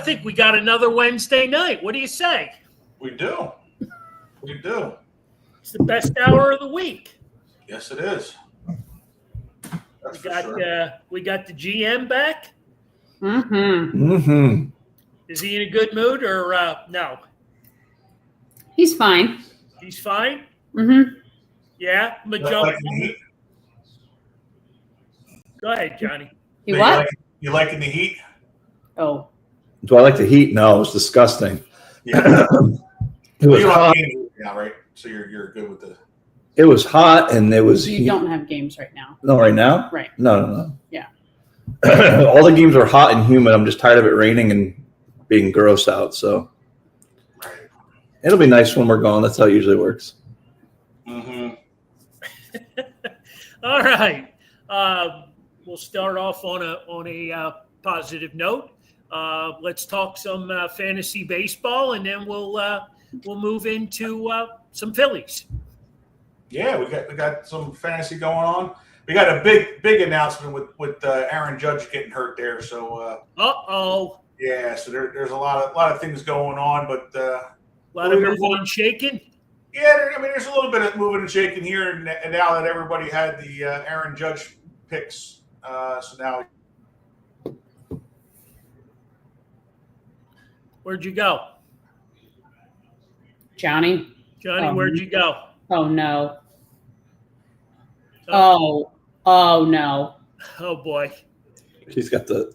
think we got another Wednesday night. What do you say? We do. We do. It's the best hour of the week. Yes, it is. We got the GM back. Mm-hmm. Mm-hmm. Is he in a good mood or no? He's fine. He's fine? Mm-hmm. Yeah? Go ahead, Johnny. You what? You liking the Heat? Oh. Do I like the Heat? No, it was disgusting. Yeah. It was hot. Yeah, right. So you're good with the. It was hot, and it was. You don't have games right now. No, right now. Right. No. Yeah. All the games are hot and humid. I'm just tired of it raining and being gross out. So it'll be nice when we're gone. That's how it usually works. Mm-hmm. All right. We'll start off on a positive note. Let's talk some fantasy baseball, and then we'll move into some Phillies. Yeah, we got some fantasy going on. We got a big announcement with Aaron Judge getting hurt there. So yeah, so there's a lot of things going on, but a lot of moving and shaking. Yeah, I mean, there's a little bit of moving and shaking here, and now that everybody had the Aaron Judge picks, so now. Where'd you go? Johnny, where'd you go? Oh, no. Oh, no. Oh, boy. He's got the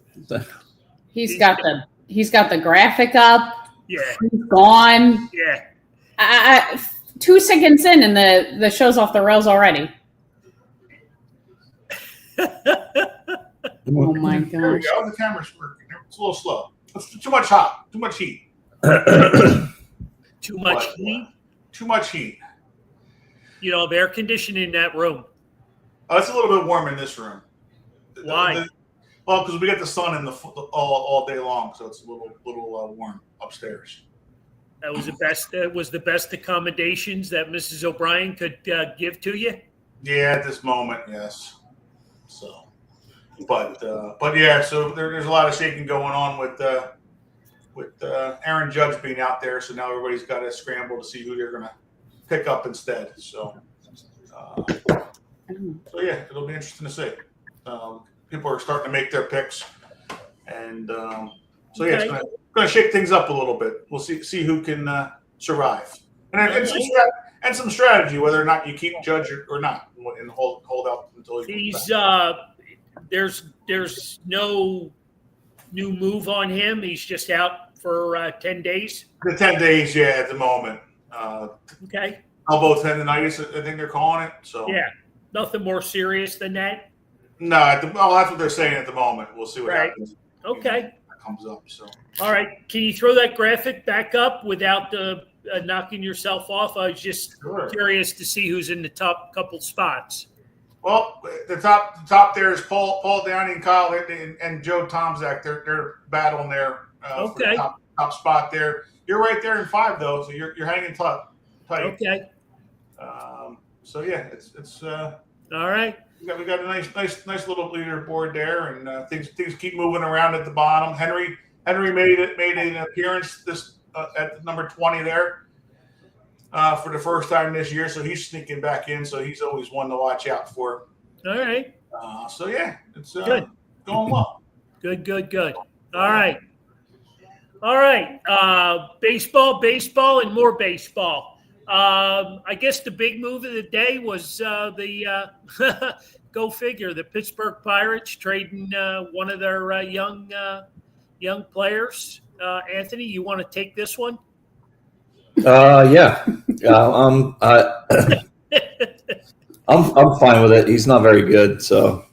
He's got the graphic up. Yeah. He's gone. Yeah. 2 seconds in, and the show's off the rails already. Oh, my gosh. There we go. The camera's working. It's a little slow. It's too much hot. Too much heat. Too much heat? Too much heat. You know, air conditioning in that room. Oh, it's a little bit warm in this room. Why? Well, because we get the sun in all day long, so it's a little warm upstairs. That was the best accommodations that Mrs. O'Brien could give to you. Yeah, at this moment, yes. So, but yeah, so there's a lot of shaking going on with Aaron Judge being out there. So now everybody's got to scramble to see who they're going to pick up instead. So yeah, it'll be interesting to see. People are starting to make their picks, and so yeah, it's going to shake things up a little bit. We'll see who can survive, and some strategy whether or not you keep Judge or not, and hold out until he's there's no new move on him. He's just out for 10 days. The 10 days, yeah, at the moment. Okay. Elbow tendonitis, I think they're calling it. So yeah, nothing more serious than that. No, that's what they're saying at the moment. We'll see what happens. Okay. That comes up. So. All right. Can you throw that graphic back up without knocking yourself off? I was just curious to see who's in the top couple spots. Well, the top there is Paul Downey and Kyle and Joe Tomzak. They're battling there for the top spot there. You're right there in 5 though, so you're hanging tight. Okay. So yeah, it's all right. We got a nice little leaderboard there, and things keep moving around at the bottom. Henry made an appearance this at number 20 there for the first time this year, so he's sneaking back in. So he's always one to watch out for. All right. So yeah, it's good. Going well. Good. All right. Baseball, and more baseball. I guess the big move of the day was the go figure. The Pittsburgh Pirates trading one of their young players. Anthony, you want to take this one? Yeah. I'm fine with it. He's not very good, so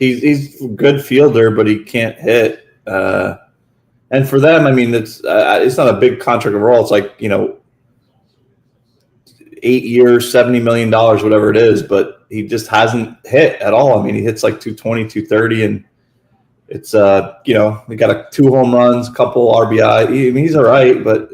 he's a good fielder, but he can't hit. And for them, I mean, it's not a big contract overall. It's like 8 years, $70 million, whatever it is, but he just hasn't hit at all. I mean, he hits like 220, 230, and it's we got 2 home runs, a couple RBI. I mean, he's all right, but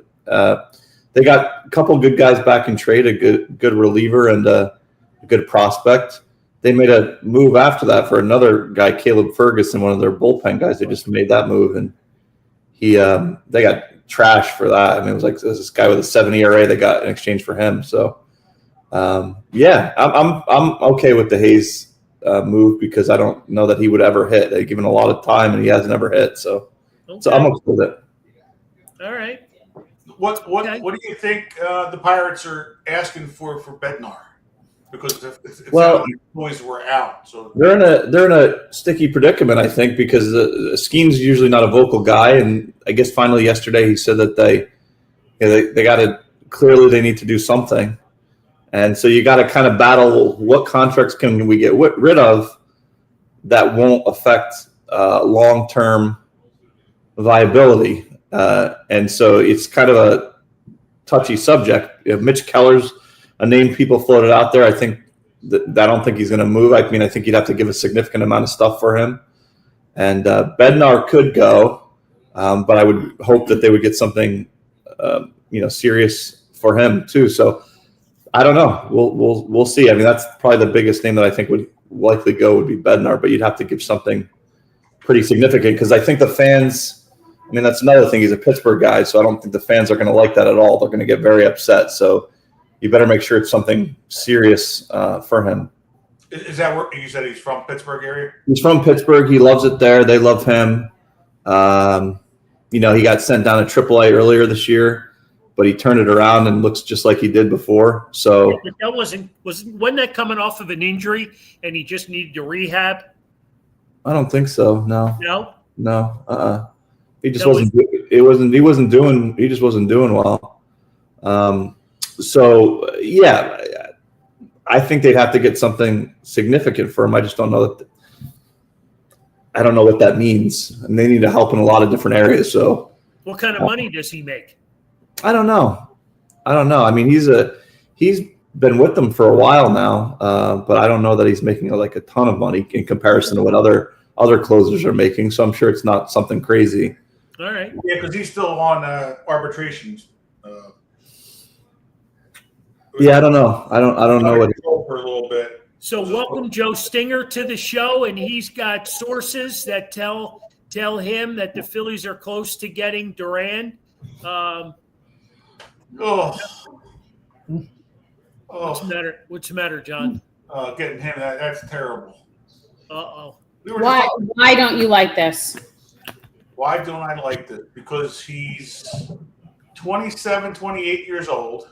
they got a couple good guys back in trade, a good reliever and a good prospect. They made a move after that for another guy, Caleb Ferguson, one of their bullpen guys. They just made that move, and they got trash for that. I mean, it was like this guy with a 7 ERA they got in exchange for him. So yeah, I'm okay with the Hayes move because I don't know that he would ever hit. They've given a lot of time and he hasn't ever hit. So I'm okay with it. All right. What do you think the Pirates are asking for Bednar? Because if the boys were out, so they're in a sticky predicament, I think, because Skeen's usually not a vocal guy, and I guess finally yesterday he said that they got to clearly they need to do something, and so you got to kind of battle what contracts can we get rid of that won't affect long-term viability, and so it's kind of a touchy subject. Mitch Keller's a name people floated out there. I think I don't think he's going to move. I mean, I think you'd have to give a significant amount of stuff for him. And Bednar could go, but I would hope that they would get something, serious for him too. So I don't know. We'll see. I mean, that's probably the biggest name that I think would likely go would be Bednar, but you'd have to give something pretty significant because I think the fans. I mean, that's another thing. He's a Pittsburgh guy, so I don't think the fans are going to like that at all. They're going to get very upset. So you better make sure it's something serious for him. Is that where you said he's from Pittsburgh area? He's from Pittsburgh. He loves it there. They love him. He got sent down to AAA earlier this year, but he turned it around and looks just like he did before. So that wasn't that coming off of an injury and he just needed to rehab? I don't think so. No. No. He just wasn't. He wasn't doing. He just wasn't doing well. So yeah, I think they'd have to get something significant for him. I just don't know that. I don't know what that means, and they need to help in a lot of different areas. So, what kind of money does he make? I don't know. I mean, he's been with them for a while now, but I don't know that he's making like a ton of money in comparison to what other closers are making. So I'm sure it's not something crazy. All right. Yeah, because he's still on arbitrations. Yeah, I don't know. I don't know what for a little bit. So welcome Joe Stinger to the show, and he's got sources that tell him that the Phillies are close to getting Duran. What's the matter, John? Getting him that's terrible. Uh-oh. Why don't you like this? Why don't I like this? Because he's 27, 28 years old.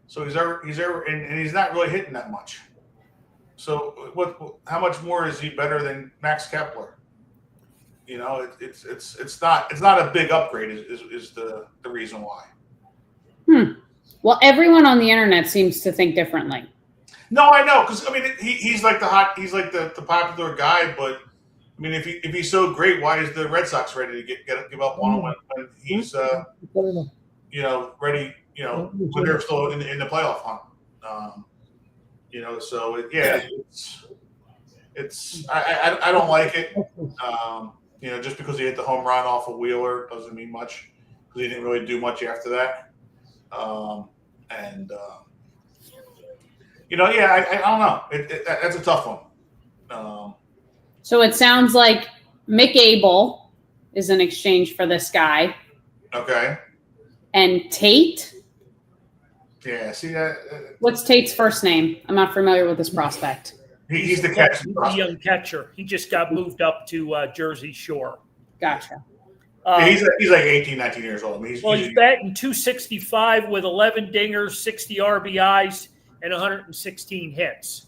So he's and he's not really hitting that much. So how much more is he better than Max Kepler? It's not a big upgrade is the reason why. Well, everyone on the internet seems to think differently. No, I know, because I mean he's like the popular guy, but I mean if he's so great, why is the Red Sox ready to give up on him when he's ready? When they're still in the playoff hunt. I don't like it. Just because he hit the home run off of Wheeler doesn't mean much because he didn't really do much after that. I don't know. That's a tough one. So it sounds like Mick Abel is in exchange for this guy. Okay. And Tate. Yeah. See that. What's Tate's first name? I'm not familiar with this prospect. He's the catcher. He's a young catcher. He just got moved up to Jersey Shore. Gotcha. He's like 18, 19 years old. I mean, he's batting .265 with 11 dingers, 60 RBIs, and 116 hits.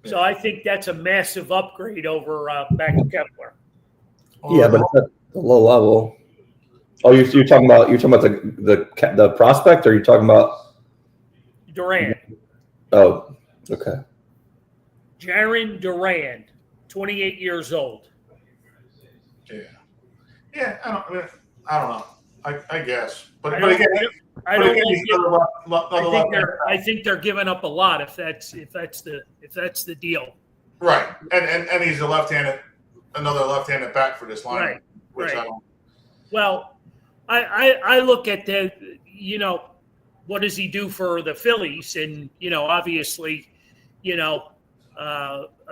So I think that's a massive upgrade over Max Kepler. Yeah, but it's at a low level. Oh, you're talking about the prospect, or are you talking about Duran? Oh, okay. Jaron Duran, 28 years old. Yeah. I don't know. I guess, but I again, I think they're giving up a lot if that's the deal. Right, and he's another left-handed bat for this line, which I don't. Well, I look at what does he do for the Phillies, and obviously,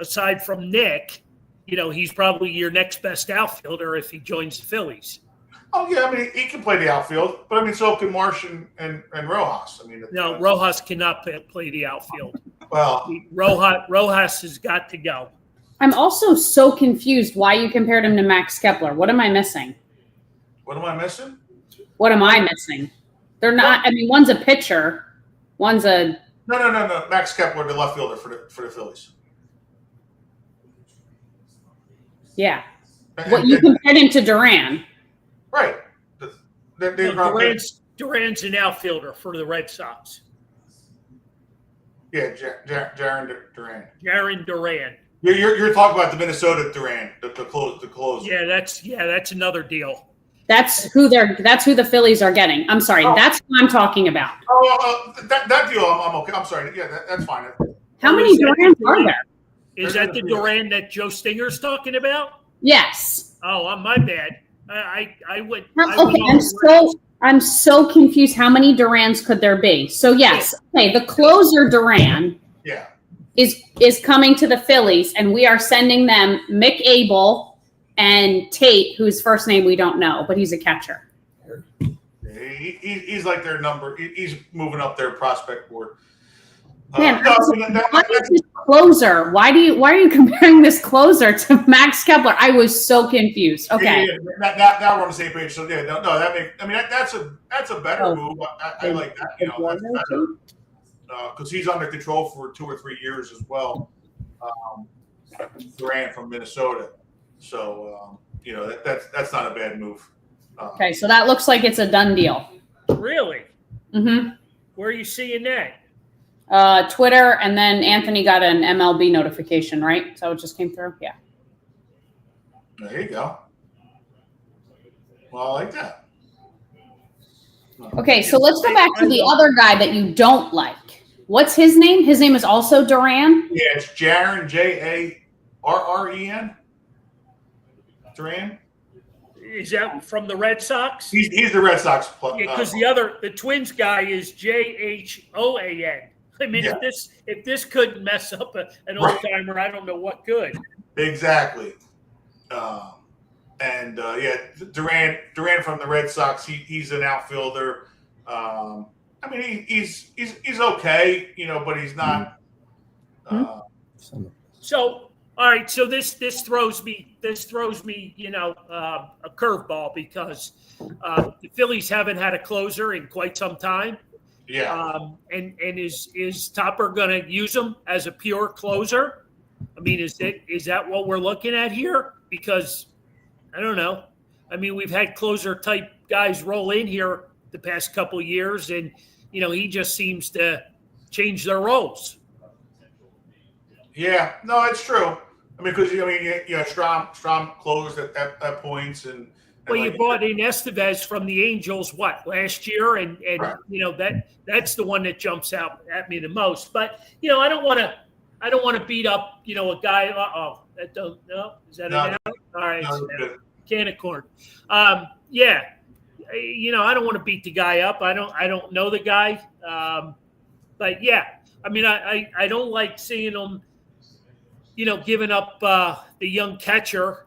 aside from Nick, he's probably your next best outfielder if he joins the Phillies. Oh yeah, I mean he can play the outfield, but I mean so can Marsh and Rojas. I mean No, Rojas cannot play the outfield. well, Rojas has got to go. I'm also so confused why you compared him to Max Kepler. What am I missing? what am I missing? What am I missing? They're not. I mean, one's a pitcher, one's a. No. Max Kepler, the left fielder for the Phillies. Yeah. What you compared him to Duran? Right. Duran's an outfielder for the Red Sox. Yeah, Jaron Duran. Jaron Duran. You're talking about the Minnesota Duran, the closer. Yeah, that's another deal. That's who the Phillies are getting. I'm sorry, that's what I'm talking about. That deal, I'm okay. I'm sorry. Yeah, that's fine. How many Durans are there? Is that the Duran that Joe Stinger's talking about? Yes. Oh, my bad. I would. Okay, I'm so confused. How many Durans could there be? So yes, okay, the closer Duran is coming to the Phillies, and we are sending them Mick Abel and Tate, whose first name we don't know, but he's a catcher. He's like their number. He's moving up their prospect board. Man, why is this closer? Why are you comparing this closer to Max Kepler? I was so confused. Okay. Now we're on the same page. So yeah, no, that's a better move. I like that. Because he's under control for 2 or 3 years as well. Duran from Minnesota, so that's not a bad move. Okay, so that looks like it's a done deal. Really? Mm-hmm. Where are you seeing that? Twitter, and then Anthony got an MLB notification, right? So it just came through? Yeah. There you go. Well, I like that. Okay, so let's go back to the other guy that you don't like. What's his name? His name is also Duran? Yeah, it's Jaron, Jarren. Duran. Is that from the Red Sox? He's the Red Sox player. Yeah, because the Twins guy is Jhoan. I mean, if this couldn't mess up an old timer, I don't know what could. Exactly. Duran from the Red Sox. He's an outfielder. I mean, he's okay, but he's not. So, all right. So this throws me, a curveball because the Phillies haven't had a closer in quite some time. Yeah. And is Topper going to use him as a pure closer? I mean, is that what we're looking at here? Because I don't know. I mean, we've had closer type guys roll in here the past couple of years, and he just seems to change their roles. Yeah, no, it's true. I mean, because Strom closed at points, and well, you brought in Estevez from the Angels last year, and right. that's the one that jumps out at me the most. But I don't want to beat up a guy. Is that an out? All right, can of corn. Yeah. I don't want to beat the guy up. I don't know the guy. But yeah, I mean, I don't like seeing him, giving up the young catcher,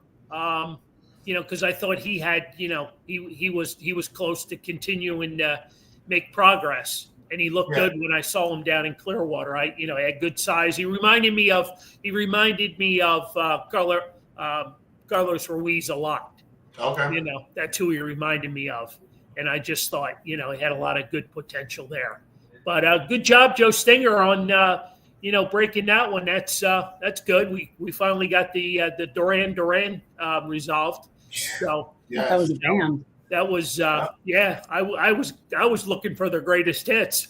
because I thought he had, he was close to continuing to make progress, and he looked good when I saw him down in Clearwater. He had good size. He reminded me of Carlos Ruiz a lot. Okay. That's who he reminded me of. And I just thought, he had a lot of good potential there. But good job, Joe Stinger, on breaking that one. That's good. We finally got the Duran resolved. So that was a band. That was I was looking for the greatest hits.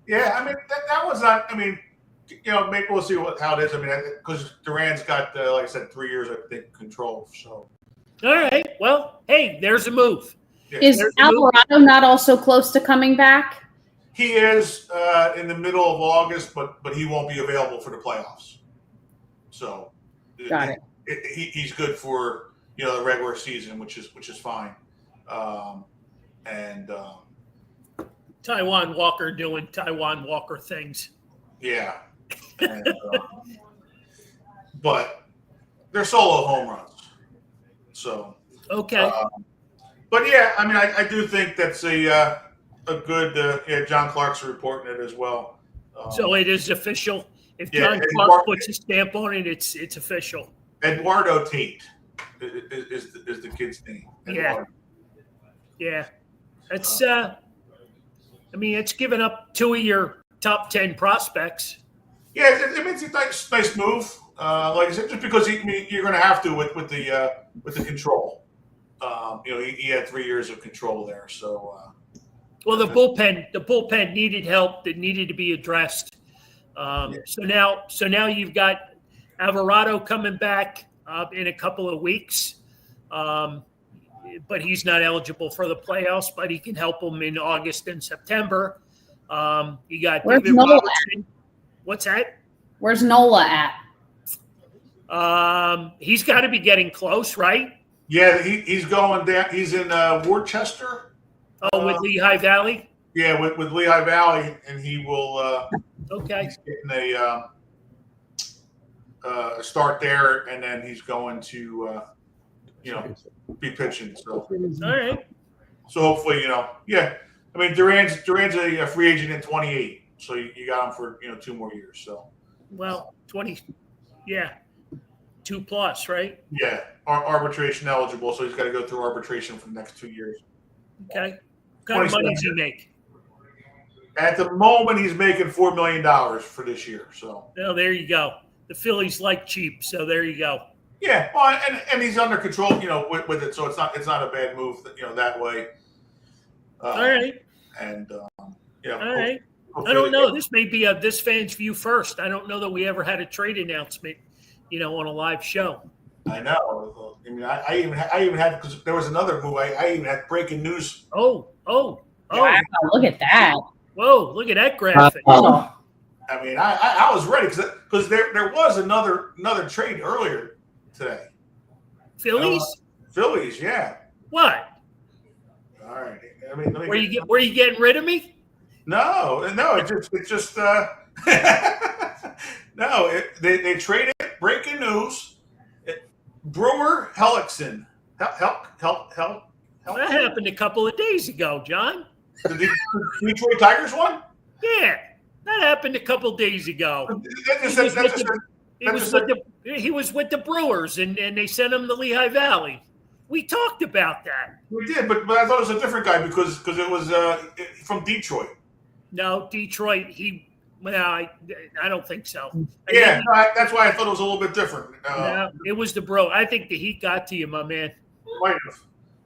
Yeah, I mean that was not. I mean, maybe we'll see how it is. I mean, because Duran's got like I said, 3 years I think control. So. All right. Well, hey, there's a move. Yeah. Is Alvarado not also close to coming back? He is in the middle of August, but he won't be available for the playoffs. So, got it. He's good for the regular season, which is fine. Taiwan Walker doing Taiwan Walker things. Yeah, but they're solo home runs. So Okay. But yeah, I mean, I do think that's a good. Yeah, John Clark's reporting it as well. So it is official. If Yeah, John Clark puts a stamp on it, it's official. Eduardo Tate is the kid's name. Eduardo. Yeah. That's I mean, it's given up 2 of your top 10 prospects. Yeah, it's a nice move. Like I said, just because you're going to have to with the control. He had 3 years of control there. So, well, the bullpen needed help that needed to be addressed. So now you've got Alvarado coming back in a couple of weeks, but he's not eligible for the playoffs. But he can help them in August and September. You got Where's David Nola Robertson. at? What's that? Where's Nola at? He's got to be getting close, right? Yeah, he's going down. He's in Worcester. With Lehigh Valley. Yeah, with Lehigh Valley, and he will. Okay. He's getting a start there, and then he's going to, be pitching. So. All right. So hopefully, yeah. I mean, Duran's a free agent in 28, so you got him for 2 more years. So. Well, 20, yeah, 2+, right? Yeah, arbitration eligible, so he's got to go through arbitration for the next 2 years. Okay. What kind of money does he make? At the moment, he's making $4 million for this year. So. Well, there you go. The Phillies like cheap, so there you go. Yeah, well, and he's under control, with it, so it's not a bad move, that way. All right. And all right. I don't know. This may be this fan's view first. I don't know that we ever had a trade announcement, on a live show. I know. I mean, I even had, because there was another move. I even had breaking news. Oh! Wow, look at that! Whoa! Look at that graphic. I mean, I was ready because there was another trade earlier today. Phillies? Phillies, yeah. What? All right. I mean, were you getting rid of me? No. It just no. They traded. Breaking news. Brewer Hellickson. Help. That happened a couple of days ago, John. The Detroit Tigers won? Yeah, that happened a couple of days ago. He was with the Brewers, and they sent him to Lehigh Valley. We talked about that. We did, but I thought it was a different guy because it was from Detroit. No, Detroit. I don't think so. Yeah, that's why I thought it was a little bit different. No, it was the Bro. I think the Heat got to you, my man.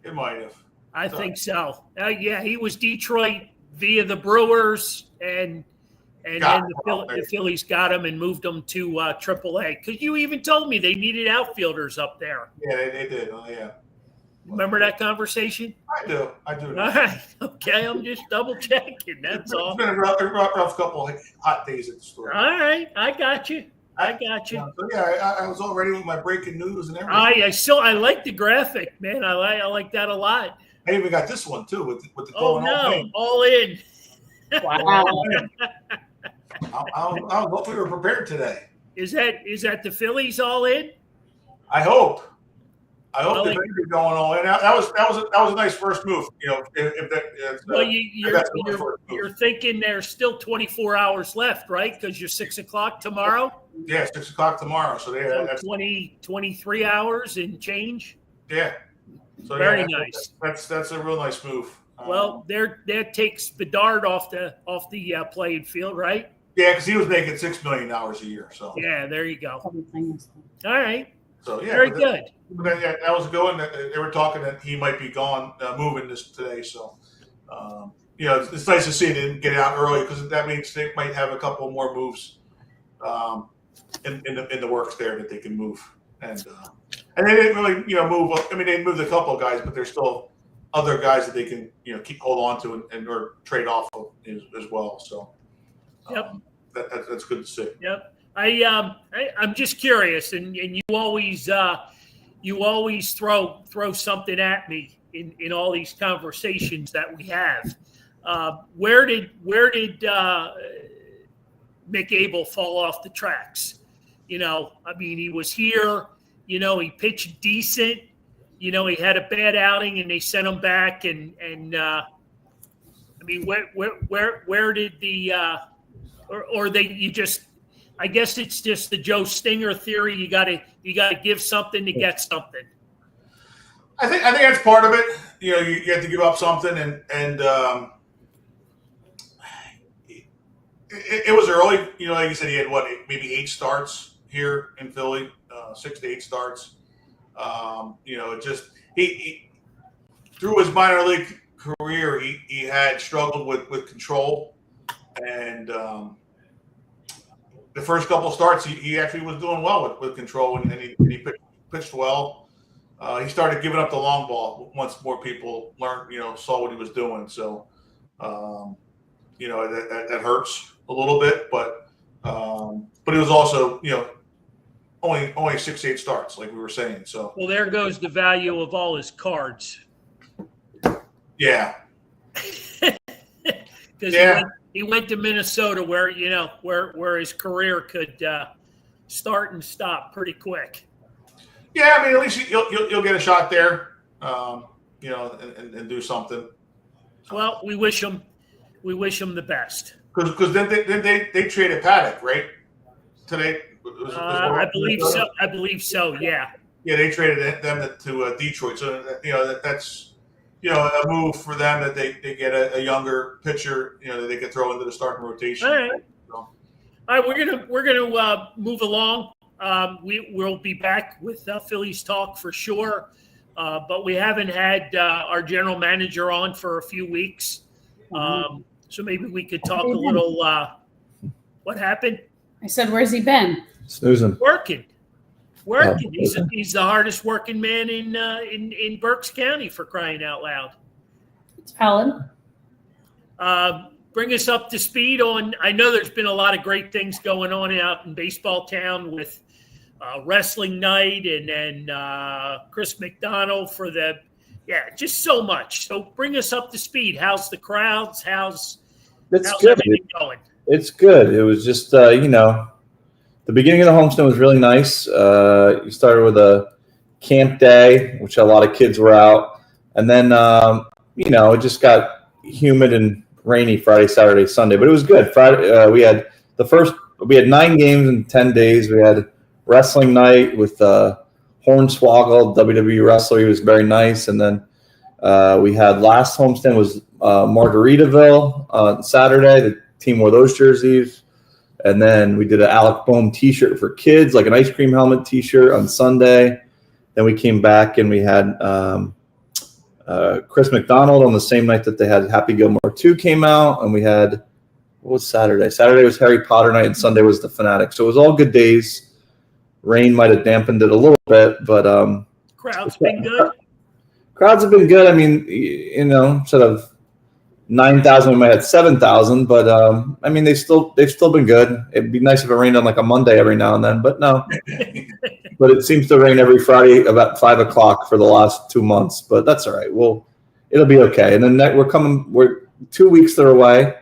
It might have. I think so. Yeah, he was Detroit via the Brewers, and then the Phillies got him and moved him to AAA. Because you even told me they needed outfielders up there. Yeah, they did. Oh, yeah. Remember that conversation? I do. All right. Okay, I'm just double checking. That's all. It's been a rough couple of hot days at the store. All right, I got you. So yeah, I was all ready with my breaking news and everything. I like the graphic, man. I like that a lot. I even got this one too with the all in. Wow. I hope we were prepared today. Is that the Phillies all in? I hope the Phillies are going all in. That was a nice first move. You're thinking there's still 24 hours left, right? Because you're 6 o'clock tomorrow. Yeah, 6 o'clock tomorrow. So that's 23 hours and change. Yeah. So very nice. That's a real nice move. Well, that takes Bedard off the playing field, right? Yeah, because he was making $6 million a year. So yeah, there you go. All right. So yeah, very good. That was a good one. They were talking that he might be gone, moving this today. So it's nice to see they didn't get it out early because that means they might have a couple more moves in the works there that they can move. And they didn't really move. I mean, they moved a couple of guys, but there's still other guys that they can hold on to and or trade off of as well. So yep, that's good to see. Yep. I'm just curious, and you always throw something at me in all these conversations that we have. Where did Mick Abel fall off the tracks? I mean, he was here. He pitched decent. he had a bad outing and they sent him back. And I mean, where did the or they you just I guess it's just the Joe Stinger theory. You gotta give something to get something. I think that's part of it. You have to give up something, and it was early. Like you said, he had maybe 8 starts here in Philly, 6 to 8 starts. It just he through his minor league career, he had struggled with control, and the first couple of starts he actually was doing well with control, and he pitched well. He started giving up the long ball once more people saw what he was doing. So, that hurts a little bit, but it was also, only 6, 8 starts, like we were saying. So, well, there goes the value of all his cards. Yeah. Because he went to Minnesota where his career could start and stop pretty quick. Yeah, I mean, at least you'll get a shot there, and do something. Well, we wish him the best. Because then they traded Paddock, right? Today, I believe so. I believe so. Yeah. Yeah, they traded them to Detroit, so that's a move for them that they get a younger pitcher, that they can throw into the starting rotation. All right. All right, we're gonna move along. We'll be back with Phillies talk for sure, but we haven't had our general manager on for a few weeks, so maybe we could talk a little. What happened? I said, "Where's he been?" Snoozing. Working. He's the hardest working man in Berks County, for crying out loud. It's Alan. Bring us up to speed on. I know there's been a lot of great things going on out in baseball town with wrestling night and then Chris McDonald for just so much. So bring us up to speed. How's the crowds? How's everything going? It's good. It was just the beginning of the homestand was really nice. You started with a camp day, which a lot of kids were out, and then it just got humid and rainy Friday, Saturday, Sunday, but it was good. Friday, we had 9 games in 10 days. We had wrestling night with Hornswoggle, WWE wrestler. He was very nice. And then we had last homestand was Margaritaville on Saturday. The team wore those jerseys. And then we did an Alec Boehm t-shirt for kids, like an ice cream helmet t-shirt on Sunday. Then we came back and we had Chris McDonald on the same night that they had Happy Gilmore 2 came out. And we had, what was Saturday? Saturday was Harry Potter night and Sunday was the Fanatic. So it was all good days. Rain might have dampened it a little bit, but crowd's been good. Crowds have been good. I mean, instead of 9,000, we might have 7,000, but I mean, they've still been good. It'd be nice if it rained on like a Monday every now and then, but no. But it seems to rain every Friday about 5 o'clock for the last 2 months, but that's all right. It'll be okay. And then we're 2 weeks they're away,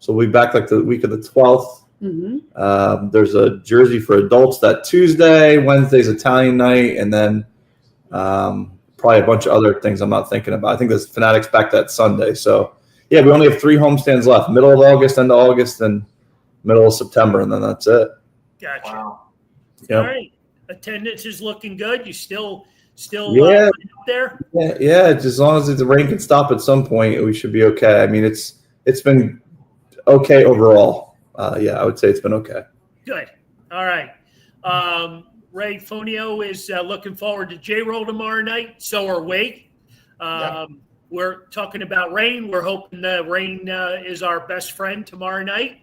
so we'll be back like the week of the 12th. Mm-hmm. There's a jersey for adults that Tuesday, Wednesday's Italian night, and then probably a bunch of other things I'm not thinking about. I think there's Fanatics back that Sunday, so. Yeah, we only have 3 homestands left, middle of August, end of August, and middle of September, and then that's it. Gotcha. Wow. Yep. All right. Attendance is looking good. You still out there? Yeah, as long as the rain can stop at some point, we should be okay. I mean, it's been okay overall. I would say it's been okay. Good. All right. Ray Fonio is looking forward to J-Roll tomorrow night. So are we. We're talking about rain. We're hoping the rain is our best friend tomorrow night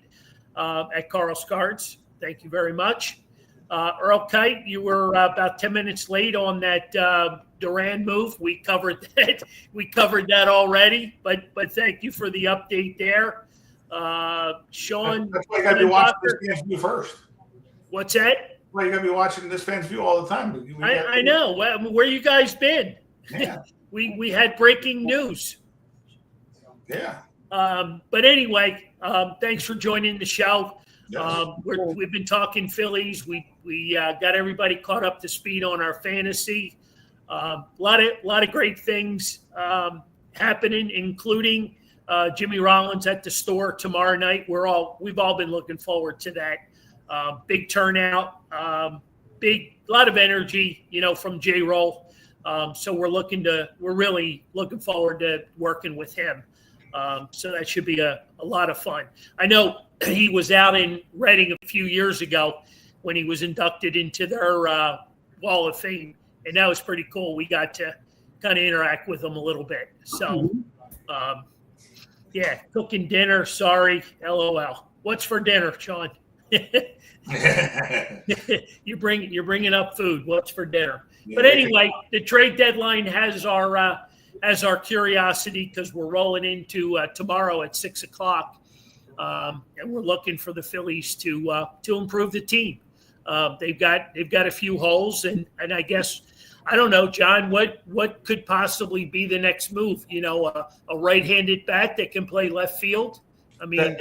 at Carl Scards. Thank you very much. Earl Kite, you were about 10 minutes late on that Duran move. We covered that. We covered that already, but thank you for the update there. Sean. That's why you got to be watching this Fans View first. What's that? Well, you got to be watching this Fans View all the time. I know. Where you guys been? Yeah. We had breaking news. Yeah. But anyway, thanks for joining the show. Yes. We've been talking Phillies. We got everybody caught up to speed on our fantasy. A lot of great things happening, including Jimmy Rollins at the store tomorrow night. We've all been looking forward to that. Big turnout, a lot of energy, from J-Roll. So we're really looking forward to working with him. So that should be a lot of fun. I know he was out in Reading a few years ago when he was inducted into their Wall of Fame, and that was pretty cool. We got to kind of interact with him a little bit. So, cooking dinner. Sorry, LOL. What's for dinner, Sean? You're bringing up food. What's for dinner? But anyway, the trade deadline has our curiosity because we're rolling into tomorrow at 6:00, and we're looking for the Phillies to improve the team. They've got a few holes, and I guess I don't know, John. What could possibly be the next move? A right-handed bat that can play left field. I mean,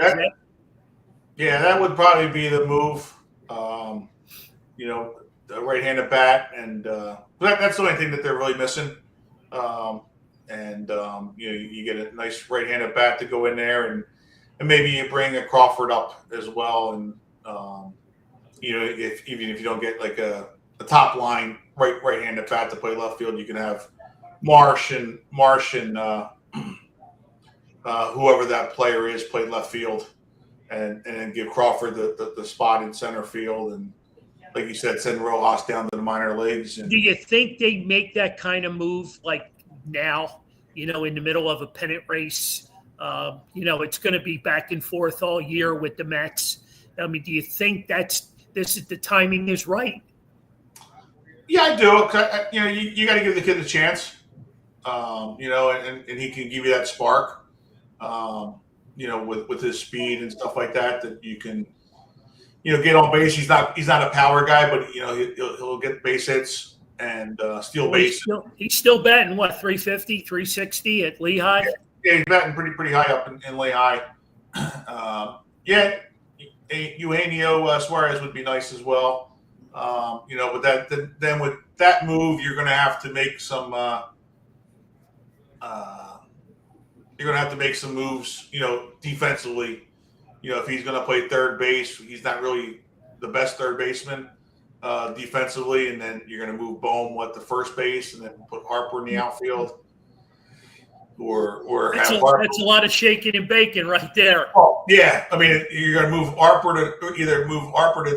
that would probably be the move. The right-handed bat, and that's the only thing that they're really missing. You get a nice right-handed bat to go in there, and maybe you bring a Crawford up as well, and if you don't get like a top line right-handed bat to play left field, you can have Marsh and whoever that player is play left field, and then give Crawford the spot in center field, and like you said, send Rojas down to the minor leagues. And do you think they make that kind of move like now? In the middle of a pennant race, it's going to be back and forth all year with the Mets. I mean, do you think the timing is right? Yeah, I do. You got to give the kid a chance. And he can give you that spark. With his speed and stuff like that you can, get on base. He's not a power guy, but he'll get base hits and steal base. He's still batting 350, 360 at Lehigh. Yeah, he's batting pretty high up in Lehigh. Eugenio Suarez would be nice as well. But then with that move, you're going to have to make some. You're going to have to make some moves, defensively. If he's going to play third base, he's not really the best third baseman defensively, and then you're going to move Bohm to first base, and then put Harper in the outfield, or that's have Harper. That's a lot of shaking and baking right there. Oh, yeah, I mean, you're going to move Harper to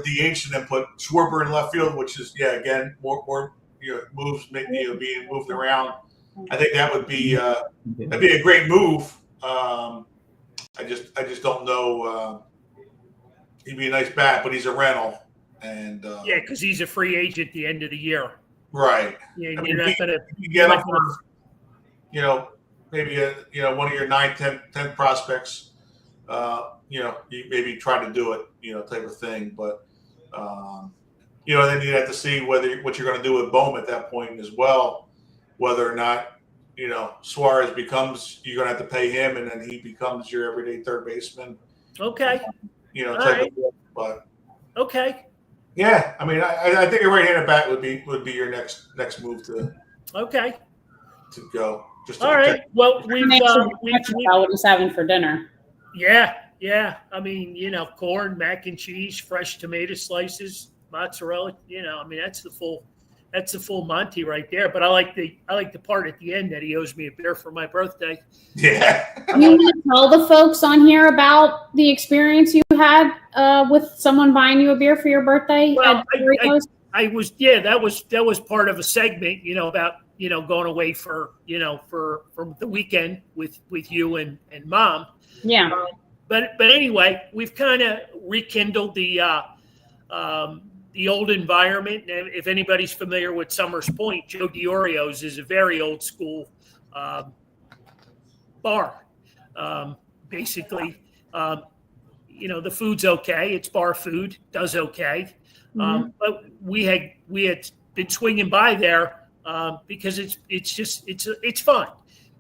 DH, and then put Schwarber in left field, which is again more moves being moved around. I think that would be that'd be a great move. I just don't know. He'd be a nice bat, but he's a rental, and because he's a free agent at the end of the year. Right. Yeah, you're not going to get him for maybe one of your 9, 10 prospects. You maybe try to do it, type of thing, but then you'd have to see what you're going to do with Bohm at that point as well. Whether or not, Suarez becomes, you're going to have to pay him, and then he becomes your everyday third baseman. Okay. Type of thing. But okay. Yeah, I mean, I think a right-handed bat would be your next move to go. Just all right. Well, we what he's having for dinner. Yeah. I mean, corn, mac and cheese, fresh tomato slices, mozzarella. I mean, that's the full Monty right there. But I like the part at the end that he owes me a beer for my birthday. Yeah. You want to tell the folks on here about the experience you had with someone buying you a beer for your birthday? Well, I was that was part of a segment, about going away for the weekend with you and Mom. Yeah. But anyway, we've kind of rekindled the old environment. And if anybody's familiar with Summers Point, Joe Diorio's is a very old school bar. Basically, the food's okay. It's bar food, does okay. But we had been swinging by there because it's fun.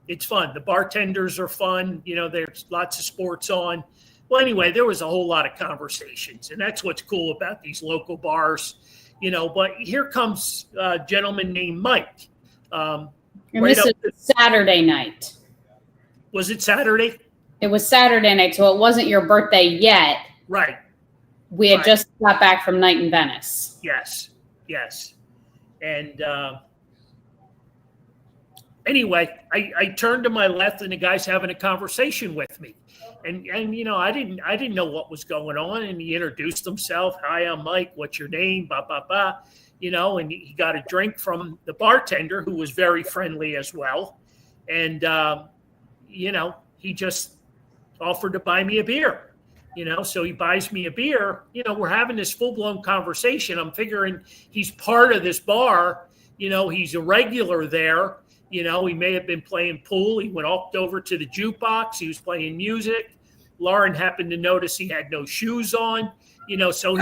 It's fun. The bartenders are fun. There's lots of sports on. Well, anyway, there was a whole lot of conversations, and that's what's cool about these local bars, But here comes a gentleman named Mike. And this is Saturday night. Was it Saturday? It was Saturday night, so it wasn't your birthday yet. Right. We had just got back from night in Venice. Yes. And anyway, I turned to my left, and the guy's having a conversation with me. And I didn't know what was going on. And he introduced himself. Hi, I'm Mike. What's your name? Blah, blah, blah. And he got a drink from the bartender, who was very friendly as well. And, he just offered to buy me a beer. So he buys me a beer. We're having this full-blown conversation. I'm figuring he's part of this bar. He's a regular there. He may have been playing pool. He went over to the jukebox. He was playing music. Lauren happened to notice he had no shoes on. So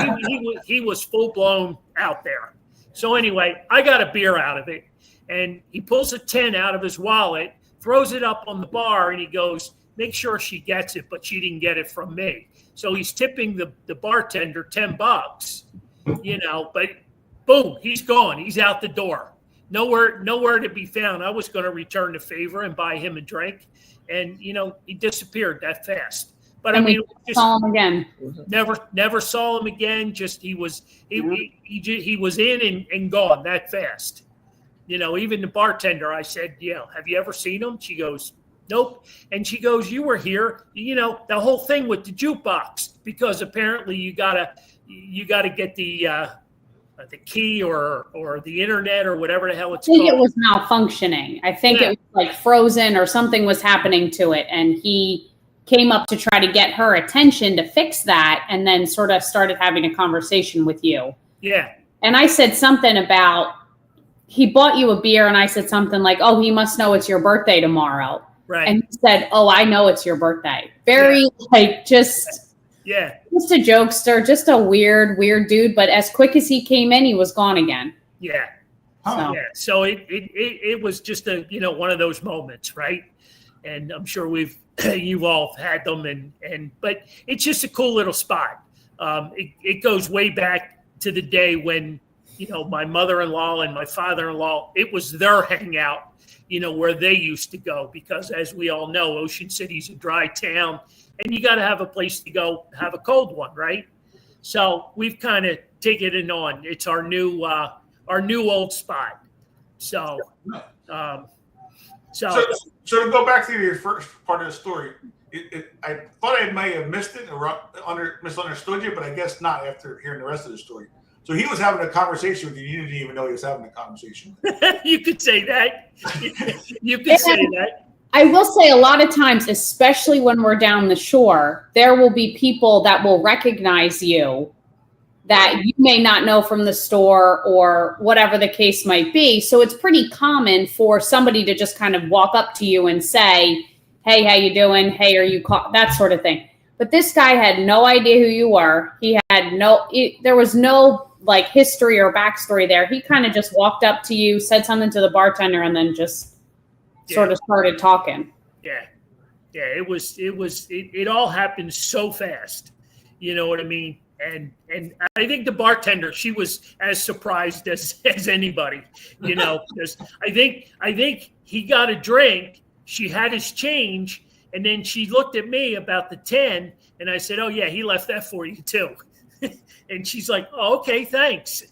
he was full-blown out there. So anyway, I got a beer out of it. And he pulls a 10 out of his wallet, throws it up on the bar, and he goes, make sure she gets it, but she didn't get it from me. So he's tipping the bartender $10, but boom, he's gone. He's out the door. Nowhere to be found. I was going to return the favor and buy him a drink. And, he disappeared that fast. But and we saw him again. Never saw him again. Just he was in and gone that fast. Even the bartender, I said, have you ever seen him? She goes, nope. And she goes, you were here, the whole thing with the jukebox, because apparently you gotta get the key or the internet or whatever the hell it's called. I think it was malfunctioning. I think it was like frozen or something was happening to it. And he came up to try to get her attention to fix that, and then sort of started having a conversation with you. Yeah. And I said something about, he bought you a beer, and I said something like, oh, he must know it's your birthday tomorrow. Right. And he said, oh, I know it's your birthday. Very just a jokester, just a weird dude. But as quick as he came in, he was gone again. Yeah. So, So it was just one of those moments, right? And I'm sure you've all had them, but it's just a cool little spot. It goes way back to the day when, my mother-in-law and my father-in-law, it was their hangout, where they used to go, because as we all know, Ocean City's a dry town, and you got to have a place to go have a cold one, right? So we've kind of taken it on. It's our new old spot. So to go back to your first part of the story, I thought I may have missed it or misunderstood you, but I guess not after hearing the rest of the story. So he was having a conversation with you. You didn't even know he was having a conversation. You could say that. You could say that. I will say a lot of times, especially when we're down the shore, there will be people that will recognize you that you may not know from the store or whatever the case might be. So it's pretty common for somebody to just kind of walk up to you and say, hey, how you doing? Hey, are you that sort of thing. But this guy had no idea who you were. He had there was no like history or backstory there. He kind of just walked up to you, said something to the bartender, and then just sort of started talking. Yeah. It all happened so fast. You know what I mean? And I think the bartender, she was as surprised as anybody, because I think he got a drink. She had his change, and then she looked at me about the 10, and I said, oh yeah, he left that for you too. And she's like, oh, okay, thanks.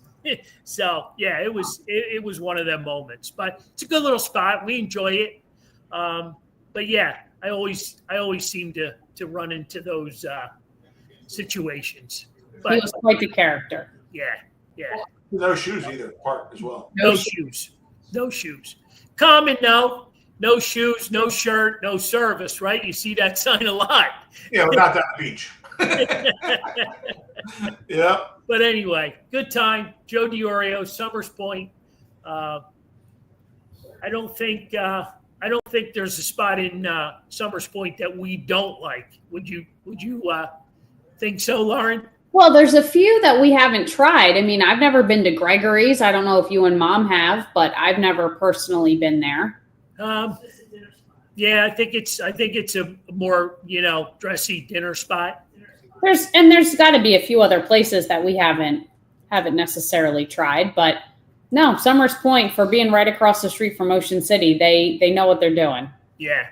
So yeah, it was one of them moments, but it's a good little spot. We enjoy it. But yeah, I always seem to run into those situations. But he was quite the character. Yeah. No shoes either, part as well. No shoes. Common, no shoes, no shirt, no service, right? You see that sign a lot. Yeah, we're not that beach. Yeah. But anyway, good time. Joe DiOrio, Summers Point. I don't think there's a spot in Summers Point that we don't like. Would you think so, Lauren? Well, there's a few that we haven't tried. I mean, I've never been to Gregory's. I don't know if you and Mom have, but I've never personally been there. Yeah, I think it's a more, dressy dinner spot. There's got to be a few other places that we haven't necessarily tried, but No, Summers Point, for being right across the street from Ocean City, they know what they're doing. Yeah.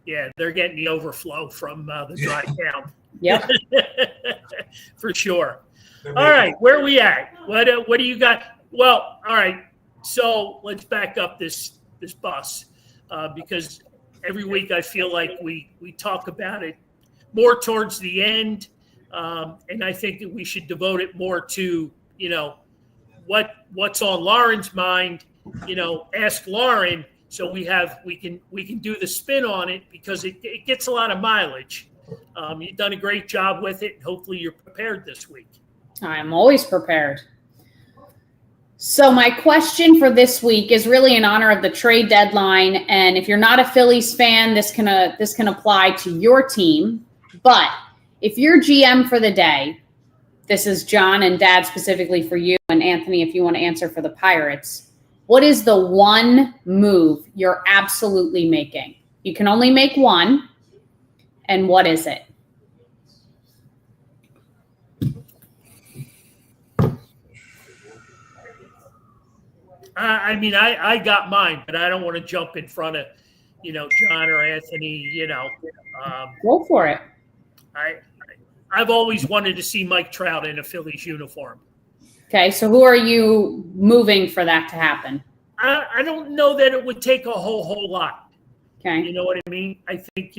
Yeah, they're getting the overflow from the dry town. Yep. For sure. All right, where are we at? What do you got? Well, all right. So let's back up this bus because every week I feel like we talk about it more towards the end, and I think that we should devote it more to what's on Lauren's mind. Ask Lauren so we can do the spin on it because it gets a lot of mileage. You've done a great job with it. Hopefully, you're prepared this week. I am always prepared. So my question for this week is really in honor of the trade deadline. And if you're not a Phillies fan, this can apply to your team. But if you're GM for the day, this is John and Dad specifically for you, and Anthony, if you want to answer for the Pirates. What is the one move you're absolutely making? You can only make one. And what is it? I got mine, but I don't want to jump in front of, John or Anthony. Go for it. I've always wanted to see Mike Trout in a Phillies uniform. Okay, so who are you moving for that to happen? I don't know that it would take a whole lot. Okay, you know what I mean. I think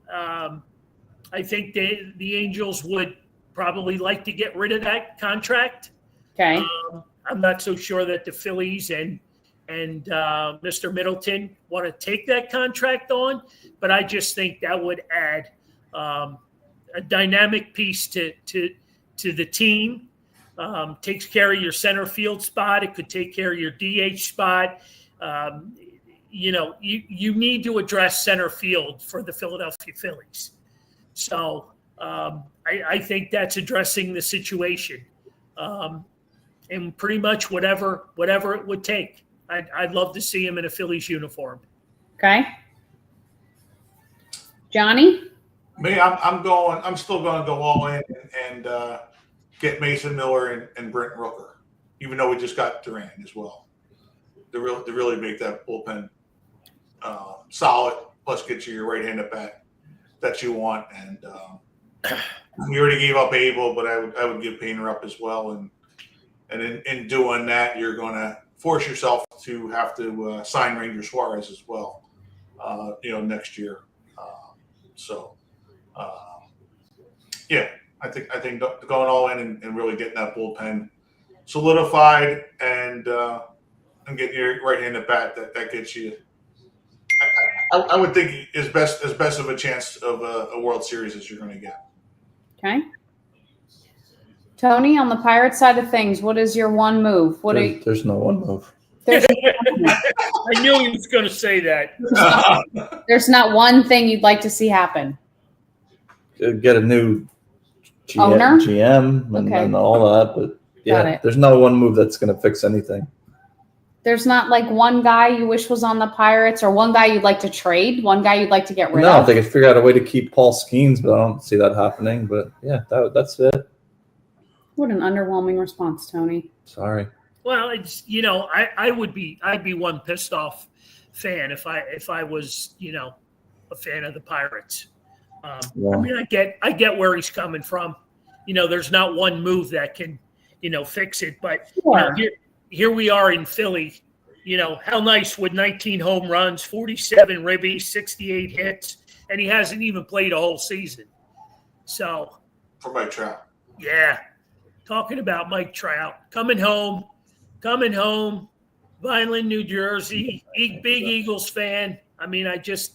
I think the Angels would probably like to get rid of that contract. Okay. I'm not so sure that the Phillies and Mr. Middleton want to take that contract on, but I just think that would add a dynamic piece to the team. Takes care of your center field spot. It could take care of your DH spot. You need to address center field for the Philadelphia Phillies. So I think that's addressing the situation. And pretty much whatever it would take. I'd love to see him in a Phillies uniform. Okay. Johnny? Me, I'm still going to go all in and get Mason Miller and Brent Rooker, even though we just got Durant as well. To really make that bullpen solid, plus get you your right-handed bat that you want. And we already gave up Abel, but I would give Painter up as well. And in doing that, you're going to force yourself to have to sign Ranger Suarez as well, next year. Yeah, I think going all in and really getting that bullpen solidified and getting your right-handed bat that gets you. I would think as best of a chance of a World Series as you're going to get. Okay. Tony, on the Pirate side of things, what is your one move? There's no one move. There's I knew he was going to say that. There's not one thing you'd like to see happen. Get a new Owner? GM and all that, but yeah, there's no one move that's going to fix anything. There's not like one guy you wish was on the Pirates or one guy you'd like to trade, one guy you'd like to get rid of? No, they could figure out a way to keep Paul Skeens, but I don't see that happening. But yeah, that's it. What an underwhelming response, Tony. Sorry. Well, it's I'd be one pissed off fan if I was a fan of the Pirates. I mean, I get where he's coming from. There's not one move that can fix it, but sure. Here we are in Philly. How nice would 19 home runs, 47 ribbies, 68 hits, and he hasn't even played a whole season. So for Mike Trout. Yeah. Talking about Mike Trout coming home, Vineland, New Jersey, big Eagles fan. I mean, I just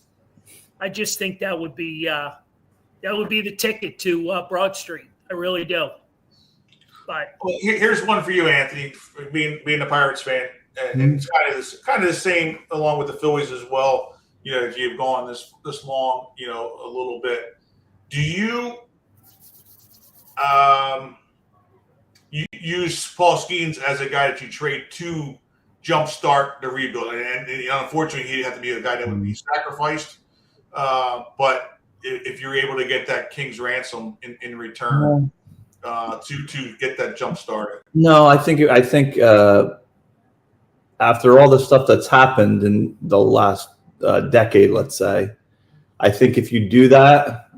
think that would be the ticket to Broad Street. I really do. But here's one for you, Anthony, being a Pirates fan, and it's kind of the same along with the Phillies as well. If you've gone this long, a little bit. Do you use Paul Skeens as a guy that you trade to jumpstart the rebuild? And unfortunately, he'd have to be a guy that would be sacrificed. But if you're able to get that king's ransom in return to get that jump started. No, I think after all the stuff that's happened in the last decade, let's say, I think if you do that,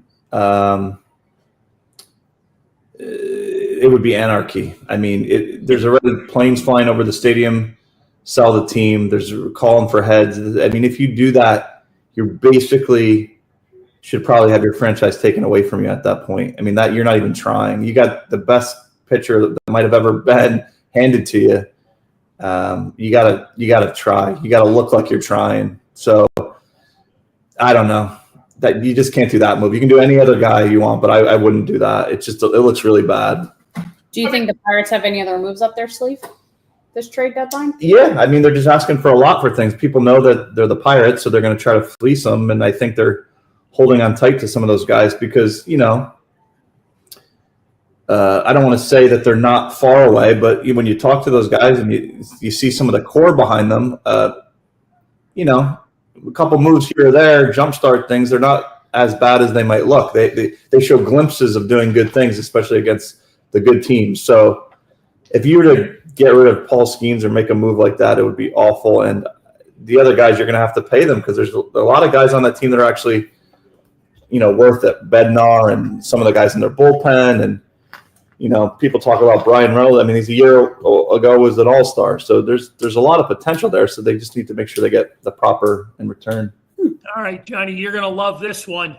it would be anarchy. I mean, there's already planes flying over the stadium, sell the team. There's calling for heads. I mean, if you do that, you're basically should probably have your franchise taken away from you at that point. I mean, that you're not even trying. You got the best pitcher that might have ever been handed to you. You gotta try. You gotta look like you're trying. So I don't know. That you just can't do that move. You can do any other guy you want, but I wouldn't do that. It looks really bad. Do you think the Pirates have any other moves up their sleeve this trade deadline? Yeah, I mean, they're just asking for a lot for things. People know that they're the Pirates, so they're going to try to fleece them, and I think they're holding on tight to some of those guys because, I don't want to say that they're not far away, but when you talk to those guys and you see some of the core behind them, a couple moves here or there, jumpstart things, they're not as bad as they might look. They show glimpses of doing good things, especially against the good teams. So if you were to get rid of Paul Skeens or make a move like that, it would be awful. And the other guys, you're going to have to pay them because there's a lot of guys on that team that are actually, worth it. Bednar and some of the guys in their bullpen. And, people talk about Brian Reynolds. I mean, he's a year ago was an all-star. So there's a lot of potential there. So they just need to make sure they get the proper in return. All right, Johnny, you're going to love this one.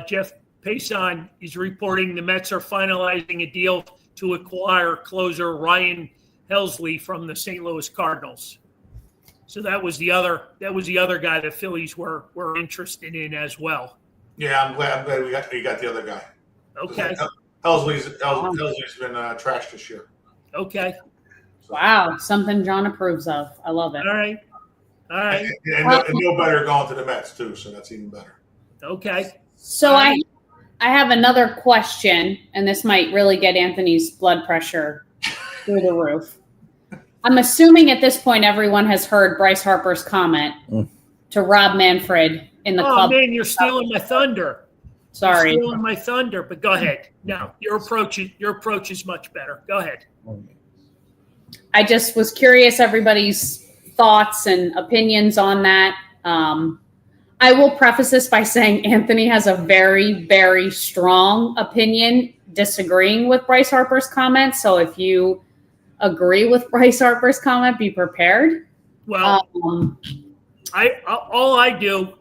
Jeff Payson is reporting the Mets are finalizing a deal to acquire closer Ryan Helsley from the St. Louis Cardinals. So that was the other guy the Phillies were interested in as well. Yeah, I'm glad we got the other guy. Okay. Helsley's been trashed this year. Okay. Wow, something John approves of. I love it. All right. And no better going to the Mets too, so that's even better. Okay. So I have another question, and this might really get Anthony's blood pressure through the roof. I'm assuming at this point everyone has heard Bryce Harper's comment to Rob Manfred in the club. Oh, man, you're stealing my thunder. Sorry. You're stealing my thunder, but go ahead. No, your approach is much better. Go ahead. I just was curious everybody's thoughts and opinions on that. I will preface this by saying Anthony has a very, very strong opinion disagreeing with Bryce Harper's comment. So if you agree with Bryce Harper's comment, be prepared. Well, all I do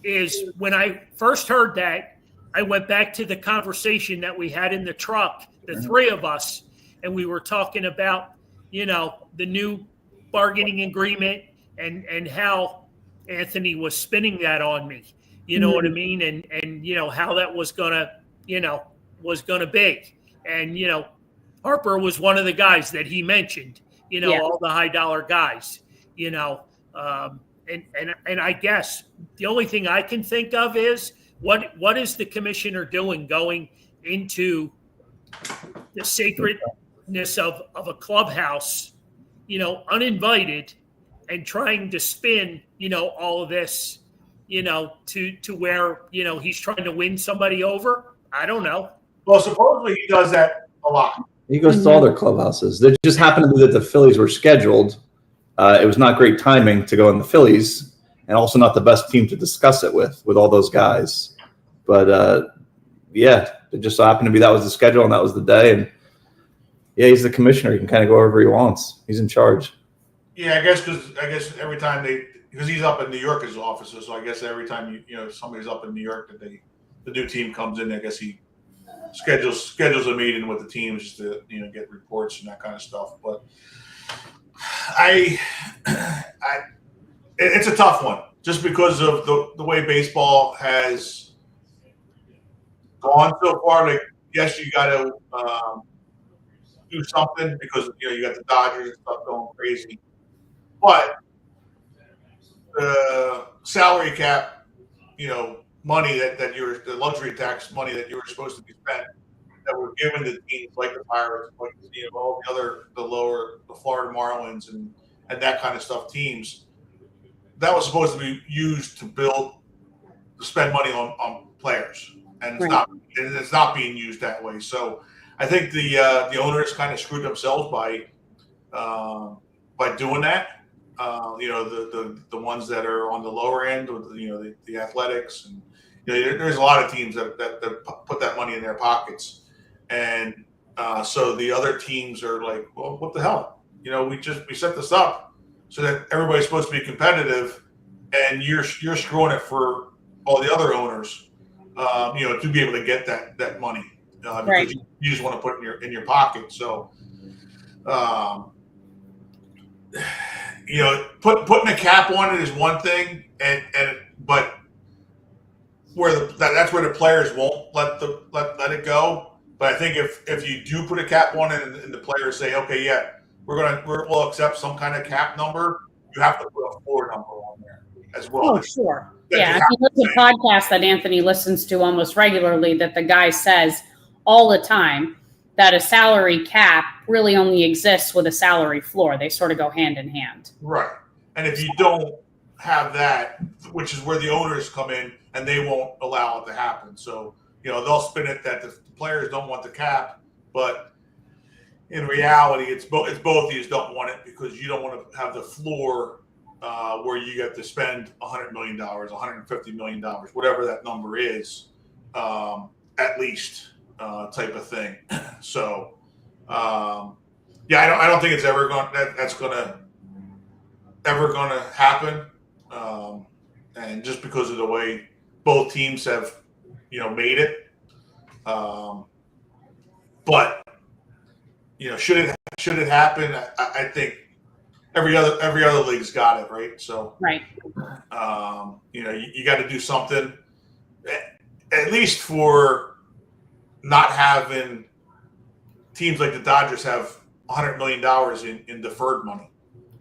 is when I first heard that, I went back to the conversation that we had in the truck, the three of us, and we were talking about, the new bargaining agreement and how Anthony was spinning that on me. You know what I mean? And how that was gonna be. And Harper was one of the guys that he mentioned, all the high dollar guys, and I guess the only thing I can think of is what is the commissioner doing going into the sacredness of a clubhouse, uninvited, and trying to spin, all of this, to where, he's trying to win somebody over. I don't know. Well, supposedly he does that a lot. He goes to all their clubhouses. It just happened to be that the Phillies were scheduled. It was not great timing to go in the Phillies, and also not the best team to discuss it with all those guys. But it just so happened to be that was the schedule and that was the day. And he's the commissioner. He can kind of go wherever he wants. He's in charge. Yeah, I guess every time because he's up in New York, his offices. So I guess every time somebody's up in New York that the new team comes in, I guess he schedules a meeting with the teams to get reports and that kind of stuff. But it's a tough one just because of the way baseball has gone so far. Like, yes, you got to do something because you got the Dodgers and stuff going crazy, but the salary cap, money that the luxury tax money that you were supposed to be spent that were given to teams like the Pirates, like all the Florida Marlins and that kind of stuff teams, that was supposed to be used to spend money on players, and it's not being used that way. So I think the owners kind of screwed themselves by doing that. The ones that are on the lower end, with the athletics, and there's a lot of teams that put that money in their pockets, and so the other teams are like, well, what the hell? We set this up so that everybody's supposed to be competitive, and you're screwing it for all the other owners, to be able to get that money, because right. you just want to put it in your pocket. So, putting a cap on it is one thing, but that's where the players won't let it go. But I think if you do put a cap on it, and the players say, okay, yeah, we'll accept some kind of cap number, you have to put a floor number on there as well. Oh, sure. Yeah, if you listen to podcasts that Anthony listens to almost regularly, that the guy says all the time that a salary cap really only exists with a salary floor. They sort of go hand in hand. Right. And if you don't have that, which is where the owners come in, and they won't allow it to happen. So, they'll spin it that the players don't want the cap, but in reality, it's both of you don't want it, because you don't want to have the floor where you get to spend $100 million, $150 million, whatever that number is, at least, type of thing. So, I don't think it's ever ever going to happen. And just because of the way both teams have, made it. But should it happen? I think every other league's got it, right? So, right. You got to do something, at least for not having teams like the Dodgers have $100 million in deferred money.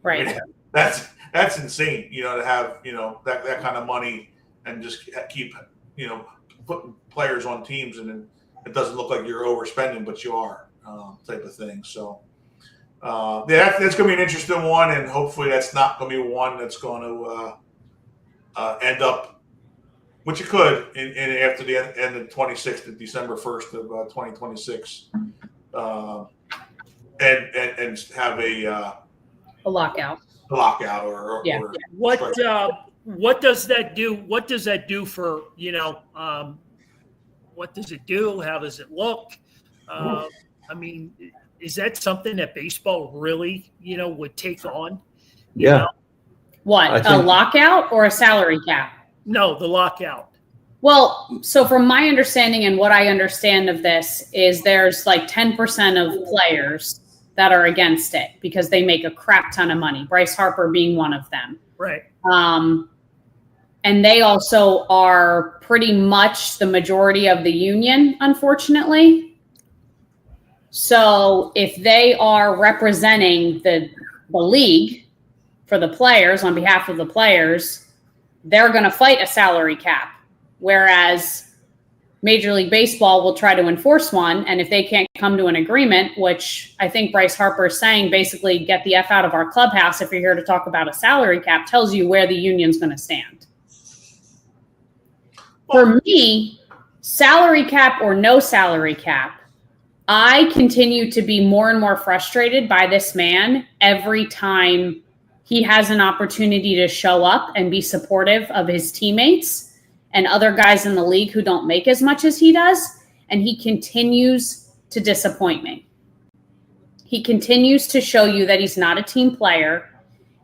Right. I mean, that's insane, to have, that kind of money, and just keep, putting players on teams, and then it doesn't look like you're overspending, but you are, type of thing. So, that's going to be an interesting one, and hopefully that's not going to be one that's going to end up, which it could, in after the end of 26th of December 1st of 2026, and have a lockout. Yeah. Or What does that do? What does that do for, what does it do? How does it look? I mean, is that something that baseball really, would take on? Yeah. What, a lockout or a salary cap? No, the lockout. Well, so from my understanding and what I understand of this is there's like 10% of players that are against it because they make a crap ton of money. Bryce Harper being one of them. Right. And they also are pretty much the majority of the union, unfortunately. So if they are representing the league for the players, on behalf of the players, they're going to fight a salary cap. Whereas Major League Baseball will try to enforce one. And if they can't come to an agreement, which I think Bryce Harper is saying, basically get the F out of our clubhouse if you're here to talk about a salary cap, tells you where the union's going to stand. For me, salary cap or no salary cap, I continue to be more and more frustrated by this man every time he has an opportunity to show up and be supportive of his teammates and other guys in the league who don't make as much as he does. And he continues to disappoint me. He continues to show you that he's not a team player.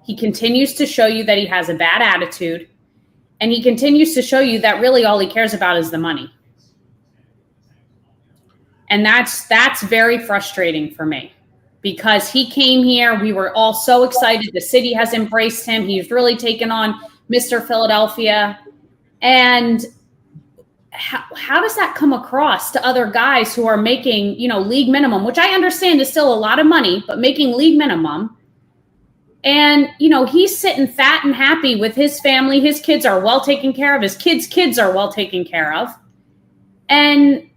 He continues to show you that he has a bad attitude. And he continues to show you that really all he cares about is the money. And that's very frustrating for me because he came here. We were all so excited. The city has embraced him. He's really taken on Mr. Philadelphia. And how does that come across to other guys who are making, league minimum, which I understand is still a lot of money, but making league minimum. And, he's sitting fat and happy with his family. His kids are well taken care of. His kids are well taken care of. And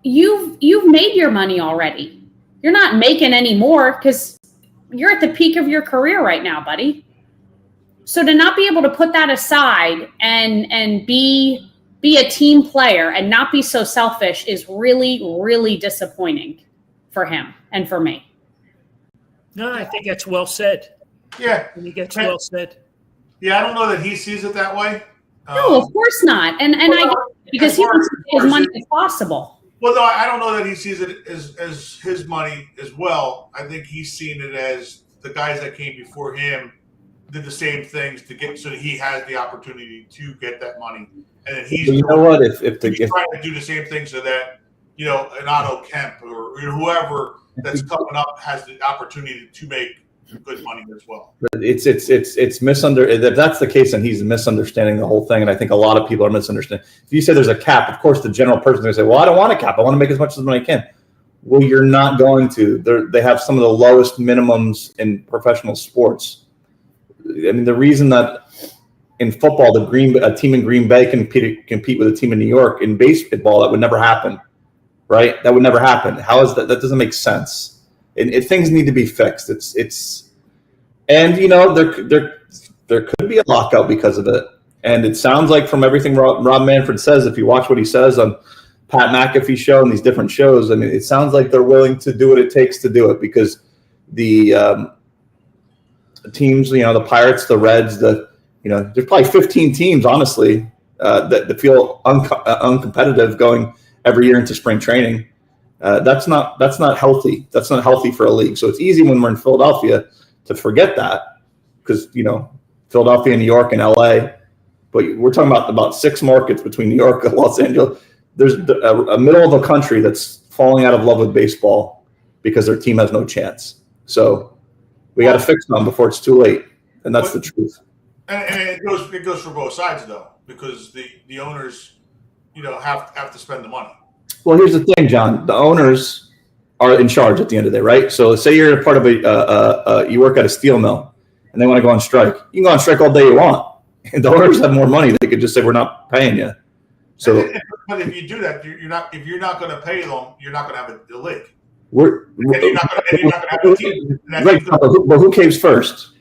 you've made your money already. You're not making any more because you're at the peak of your career right now, buddy. So to not be able to put that aside and be a team player and not be so selfish is really, really disappointing for him and for me. No, I think that's well said. Yeah. And he gets well said. Yeah, I don't know that he sees it that way. No, of course not. And I get because he wants to get as much as possible. Well, no, I don't know that he sees it as his money as well. I think he's seen it as the guys that came before him did the same things to get so that he has the opportunity to get that money, and then he's you know what? If trying to do the same thing so that an Otto Kemp or whoever that's coming up has the opportunity to make good money as well. it's misunderstood. If that's the case, then he's misunderstanding the whole thing, and I think a lot of people are misunderstanding. If you say there's a cap, of course the general person is going to say, "Well, I don't want a cap. I want to make as much as money I can." Well, you're not going to. They have some of the lowest minimums in professional sports. I mean, the reason that in football, a team in Green Bay can compete with a team in New York in baseball, that would never happen, right? That would never happen. How is that? That doesn't make sense. Things need to be fixed. And there could be a lockout because of it. And it sounds like from everything Rob Manfred says, if you watch what he says on Pat McAfee's show and these different shows, I mean, it sounds like they're willing to do what it takes to do it because the teams, the Pirates, the Reds, there's probably 15 teams, honestly, that feel uncompetitive going every year into spring training. That's not healthy. That's not healthy for a league. So it's easy when we're in Philadelphia to forget that because, Philadelphia, New York, and LA. But we're talking about 6 markets between New York and Los Angeles. There's a middle of the country that's falling out of love with baseball because their team has no chance. So we got to fix them before it's too late, and that's the truth. And it goes for both sides though, because the owners, have to spend the money. Well, here's the thing, John. The owners are in charge at the end of the day, right? So say you're a part of you work at a steel mill, and they want to go on strike. You can go on strike all day you want. And the owners have more money. They could just say, "We're not paying you." So, but if you do that, if you're not going to pay them, you're not going to have a league. You're not going to have a team. Right, but who caves first?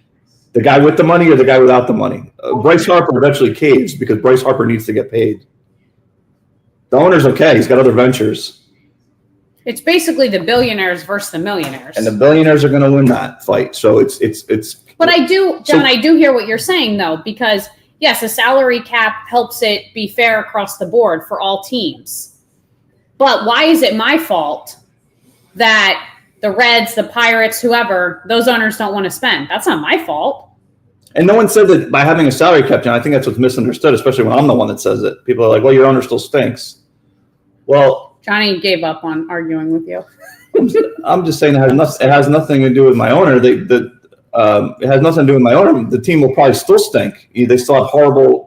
The guy with the money or the guy without the money? Bryce Harper eventually caves because Bryce Harper needs to get paid. The owner's okay. He's got other ventures. It's basically the billionaires versus the millionaires. And the billionaires are going to win that fight. So it's. But I do, John, I do hear what you're saying, though, because, yes, a salary cap helps it be fair across the board for all teams. But why is it my fault that the Reds, the Pirates, whoever, those owners don't want to spend? That's not my fault. And no one said that by having a salary cap, John. I think that's what's misunderstood, especially when I'm the one that says it. People are like, "Well, your owner still stinks." Well, Johnny gave up on arguing with you. I'm just saying it has nothing to do with my owner. It has nothing to do with my owner. The team will probably still stink. They still have horrible,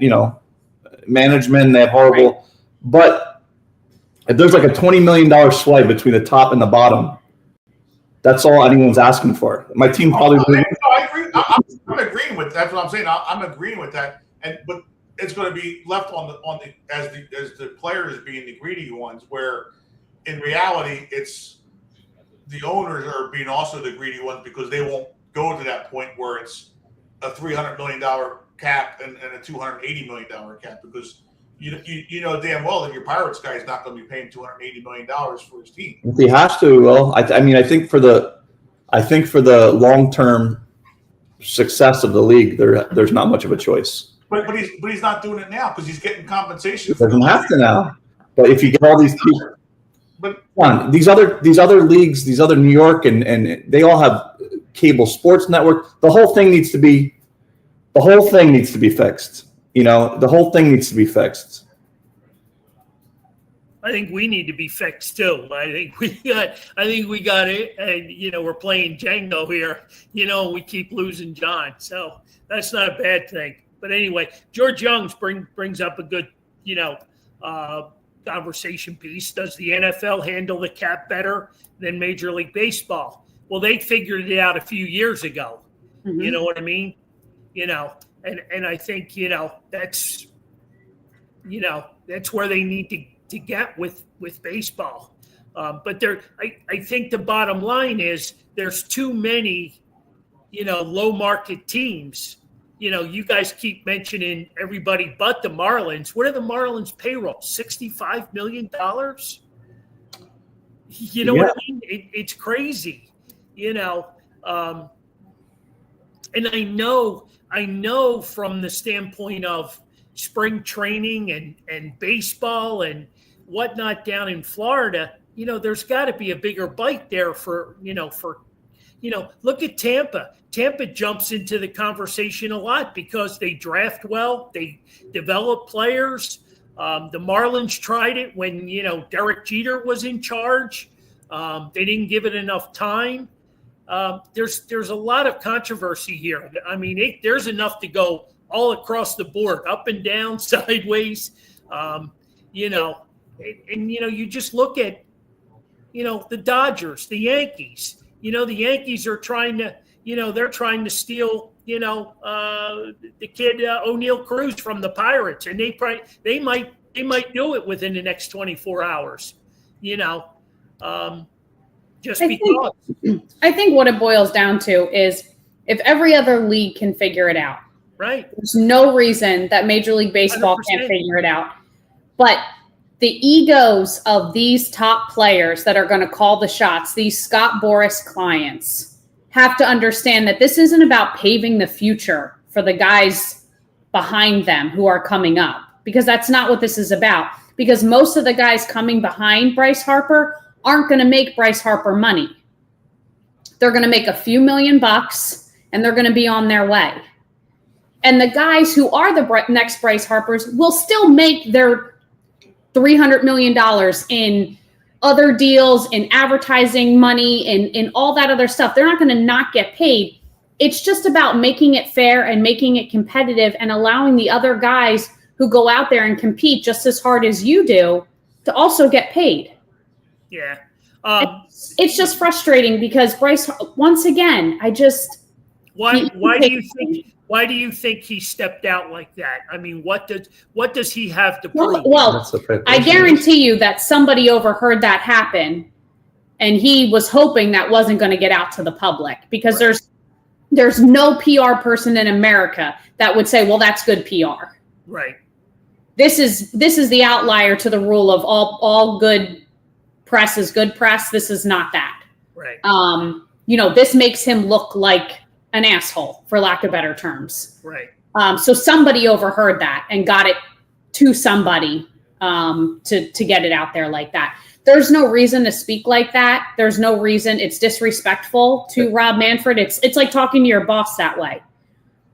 management. They have horrible. Right. But if there's like a $20 million swipe between the top and the bottom, that's all anyone's asking for. My team probably. I agree. I'm agreeing with that's what I'm saying. I'm agreeing with that. But it's going to be left on the as the players being the greedy ones, where in reality it's the owners are being also the greedy ones because they won't go to that point where it's a $300 million cap and a $280 million cap because you know damn well that your Pirates guy is not going to be paying $280 million for his team. If he has to, well, I think for the long-term success of the league, there's not much of a choice. But he's not doing it now because he's getting compensation. He doesn't have to now. But if you get all these people, but these other leagues, these other New York and they all have cable sports network. The whole thing needs to be fixed. The whole thing needs to be fixed. I think we need to be fixed too. I think we got it, and we're playing Django here. We keep losing John, so that's not a bad thing. But anyway, George Youngs brings up a good conversation piece. Does the NFL handle the cap better than Major League Baseball? Well, they figured it out a few years ago. Mm-hmm. You know what I mean? And I think that's where they need to get with baseball. But I think the bottom line is there's too many, low market teams. You guys keep mentioning everybody but the Marlins. What are the Marlins' payroll? $65 million? You know what I mean? It's crazy. And I know from the standpoint of spring training and baseball and whatnot down in Florida, there's got to be a bigger bite there for look at Tampa. Tampa jumps into the conversation a lot because they draft well, they develop players. The Marlins tried it when, Derek Jeter was in charge. They didn't give it enough time. There's a lot of controversy here. I mean, there's enough to go all across the board, up and down, sideways. You just look at, the Dodgers, the Yankees. The Yankees are trying to, they're trying to steal, the kid O'Neal Cruz from the Pirates, and they might do it within the next 24 hours. I think what it boils down to is if every other league can figure it out, right? There's no reason that Major League Baseball 100%. Can't figure it out. But the egos of these top players that are going to call the shots, these Scott Boras clients, have to understand that this isn't about paving the future for the guys behind them who are coming up, because that's not what this is about. Because most of the guys coming behind Bryce Harper aren't going to make Bryce Harper money. They're going to make a few $1,000,000 and they're going to be on their way. And the guys who are the next Bryce Harpers will still make their $300 million in other deals, in advertising money, in all that other stuff. They're not going to not get paid. It's just about making it fair and making it competitive and allowing the other guys who go out there and compete just as hard as you do to also get paid. Yeah. It's just frustrating because Bryce, once again, why do you think he stepped out like that? I mean, what does he have to prove? Well, I guarantee you that somebody overheard that happen and he was hoping that wasn't going to get out to the public, because right. there's no PR person in America that would say, well, that's good PR. Right. This is the outlier to the rule of all good press is good press. This is not that. Right. This makes him look like an asshole, for lack of better terms. Right. So somebody overheard that and got it to somebody to get it out there like that. There's no reason to speak like that. There's no reason. It's disrespectful to Rob Manfred. It's like talking to your boss that way.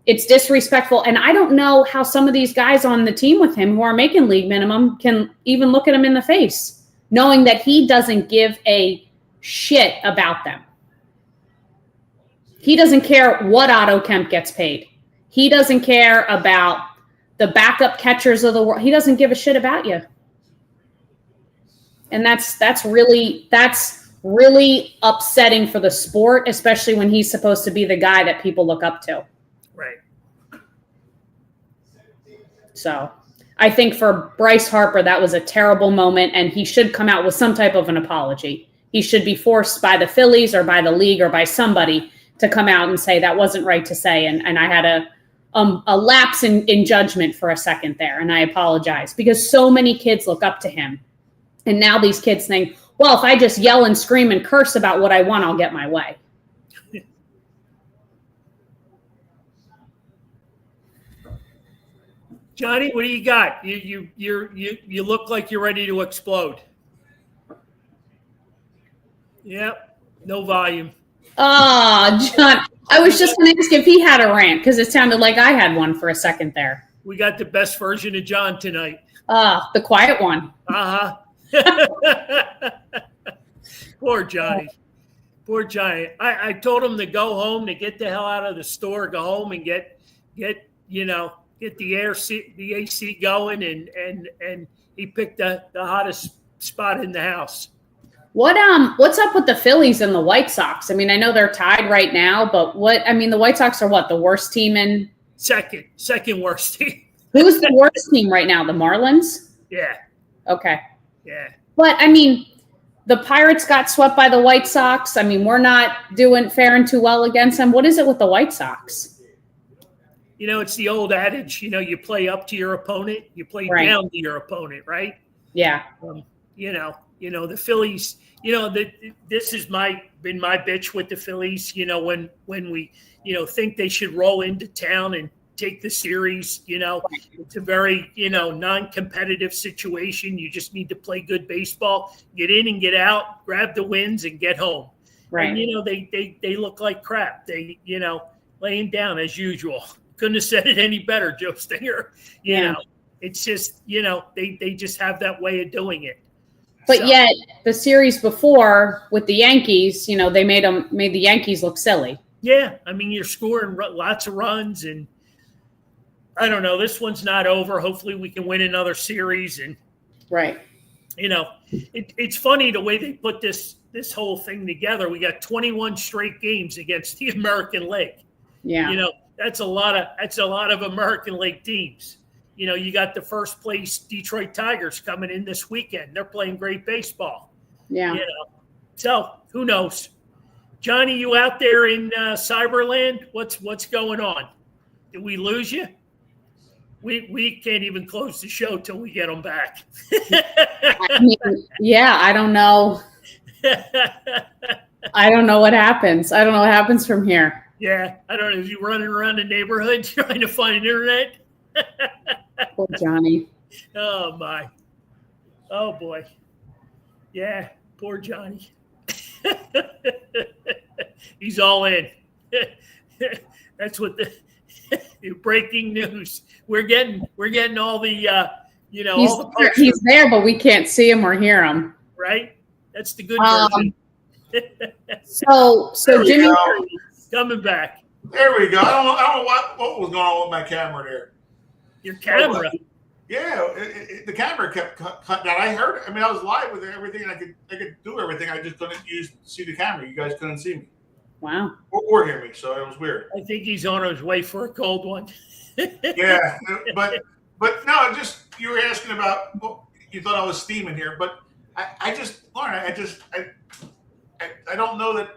It's disrespectful. And I don't know how some of these guys on the team with him who are making league minimum can even look at him in the face, knowing that he doesn't give a shit about them. He doesn't care what Otto Kemp gets paid. He doesn't care about the backup catchers of the world. He doesn't give a shit about you. And that's really upsetting for the sport, especially when he's supposed to be the guy that people look up to. Right. So I think for Bryce Harper, that was a terrible moment, and he should come out with some type of an apology. He should be forced by the Phillies or by the league or by somebody to come out and say that wasn't right to say. And I had a lapse in judgment for a second there. And I apologize, because so many kids look up to him. And now these kids think, well, if I just yell and scream and curse about what I want, I'll get my way. Johnny, what do you got? You look like you're ready to explode. Yep. No volume. Oh, John, I was just going to ask if he had a rant, because it sounded like I had one for a second there. We got the best version of John tonight. The quiet one. Uh-huh. Poor Johnny. Poor Johnny. I told him to go home, to get the hell out of the store, go home and get the AC going, and he picked the hottest spot in the house. What's up with the Phillies and the White Sox? I mean, I know they're tied right now, but the White Sox are the worst team in? Second worst team. Who's the worst team right now? The Marlins? Yeah. Okay. Yeah. But I mean, the Pirates got swept by the White Sox. I mean, we're not faring too well against them. What is it with the White Sox? It's the old adage, you play up to your opponent, you play right. down to your opponent, right? Yeah. The Phillies. This has been my bitch with the Phillies. When we think they should roll into town and take the series. It's a very non-competitive situation. You just need to play good baseball, get in and get out, grab the wins, and get home. Right. And they look like crap. They laying down as usual. Couldn't have said it any better, Joe Stinger. It's just they just have that way of doing it. But yet the series before with the Yankees, they made the Yankees look silly. Yeah, I mean you're scoring lots of runs, and I don't know. This one's not over. Hopefully, we can win another series. And right, it's funny the way they put this whole thing together. We got 21 straight games against the American League. Yeah, that's a lot of American League teams. You got the first place Detroit Tigers coming in this weekend. They're playing great baseball. Yeah. So who knows? Johnny, you out there in Cyberland? What's going on? Did we lose you? We can't even close the show till we get them back. I don't know. I don't know what happens. I don't know what happens from here. Yeah, I don't know. Is you running around the neighborhood trying to find internet? Poor Johnny. Oh, my. Oh, boy. Yeah, poor Johnny. He's all in. That's what the breaking news. We're getting all the all the posters. He's there, but we can't see him or hear him. Right? That's the good version. So Jimmy coming back. There we go. I don't know what was going on with my camera there. Your camera. Yeah, the camera kept cutting out. I heard it. I mean, I was live with everything. I could do everything. I just couldn't see the camera. You guys couldn't see me. Wow. Or hear me, so it was weird. I think he's on his way for a cold one. Yeah, but no, just you were asking about. Well, you thought I was steaming here, but I don't know that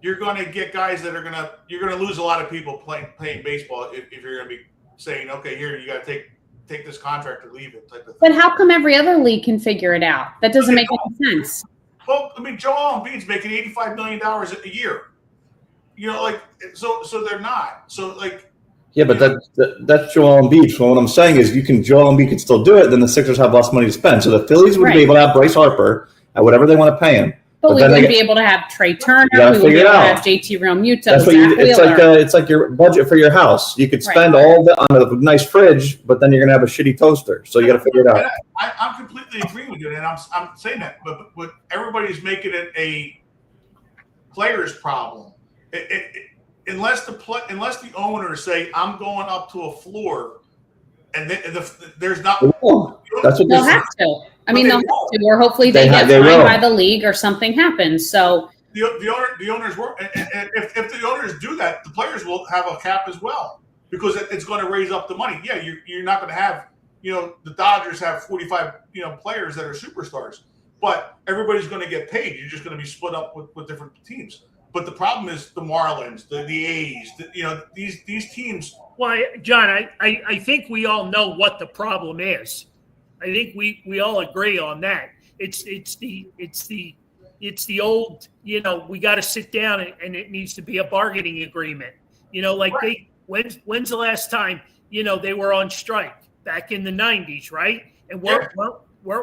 you're going to get guys that you're going to lose a lot of people playing baseball if you're going to be saying, okay, here you got to take this contract or leave it type of thing. But how come every other league can figure it out? That doesn't make any sense. Well, I mean, Joel Embiid's making $85 million a year. So they're not. So yeah, but that's Joel Embiid. So what I'm saying is, Joel Embiid can still do it. Then the Sixers have less money to spend. So the Phillies would be able to have Bryce Harper at whatever they want to pay him. But we wouldn't be able to have Trey Turner. We wouldn't be able to have JT Realmuto. That's what it's like your budget for your house. You could spend all of it on a nice fridge, but then you're gonna have a shitty toaster. So you got to figure it out. I'm completely agreeing with you, and I'm saying that, but everybody's making it a player's problem. Unless the owners say I'm going up to a floor, and there's not. That's what they'll have to. I mean, they'll have to, or hopefully they get fined by the league or something happens. So the owners work, and if the owners do that, the players will have a cap as well because it's going to raise up the money. Yeah, you're not going to have the Dodgers have 45 players that are superstars, but everybody's going to get paid. You're just going to be split up with different teams. But the problem is the Marlins, the A's, these teams. Well, John, I think we all know what the problem is. I think we all agree on that. It's the old, we got to sit down and it needs to be a bargaining agreement. Right. When's the last time, they were on strike back in the 90s, right? And weren't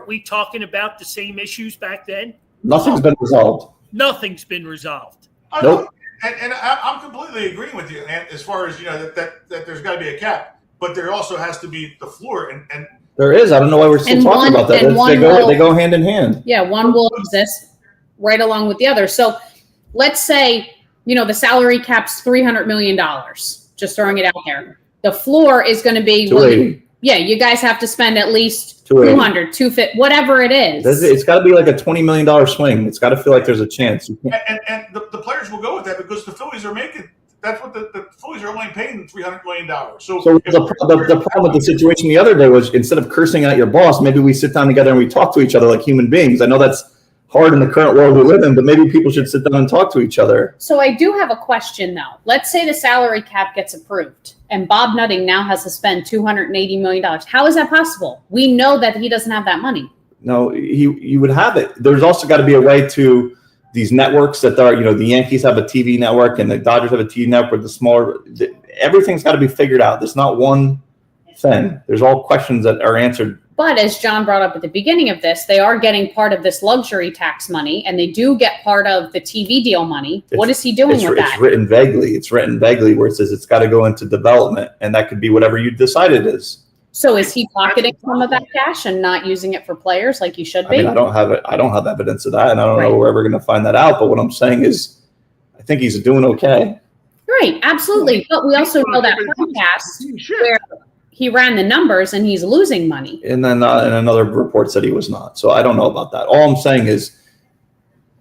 we talking about the same issues back then? Nothing's been resolved. Nothing's been resolved. Nope. And I'm completely agreeing with you, and as far as that there's got to be a cap, but there also has to be the floor, and there is. I don't know why we're still talking about that. They go hand in hand. Yeah, one will exist right along with the other. So let's say the salary cap's $300 million. Just throwing it out there. The floor is going to be 280. Yeah, you guys have to spend at least 200, 250, whatever it is. It's got to be like a $20 million swing. It's got to feel like there's a chance. And the players will go with that because the Phillies are making. That's what the Phillies are only paying $300 million. So the problem with the situation the other day was instead of cursing at your boss, maybe we sit down together and we talk to each other like human beings. I know that's hard in the current world we live in, but maybe people should sit down and talk to each other. So I do have a question, though. Let's say the salary cap gets approved and Bob Nutting now has to spend $280 million. How is that possible? We know that he doesn't have that money. No, you would have it. There's also got to be a way to these networks that are, the Yankees have a TV network and the Dodgers have a TV network. Everything's got to be figured out. There's not one thing. There's all questions that are answered. But as John brought up at the beginning of this, they are getting part of this luxury tax money, and they do get part of the TV deal money. What is he doing with that? It's written vaguely where it says it's got to go into development, and that could be whatever you decide it is. So is he pocketing some of that cash and not using it for players like you should be? I mean, I don't have evidence of that, and I don't know where we're ever going to find that out. But what I'm saying is, I think he's doing okay. Right, absolutely. But we also know that podcast where he ran the numbers and he's losing money. And then and another report said he was not. So I don't know about that. All I'm saying is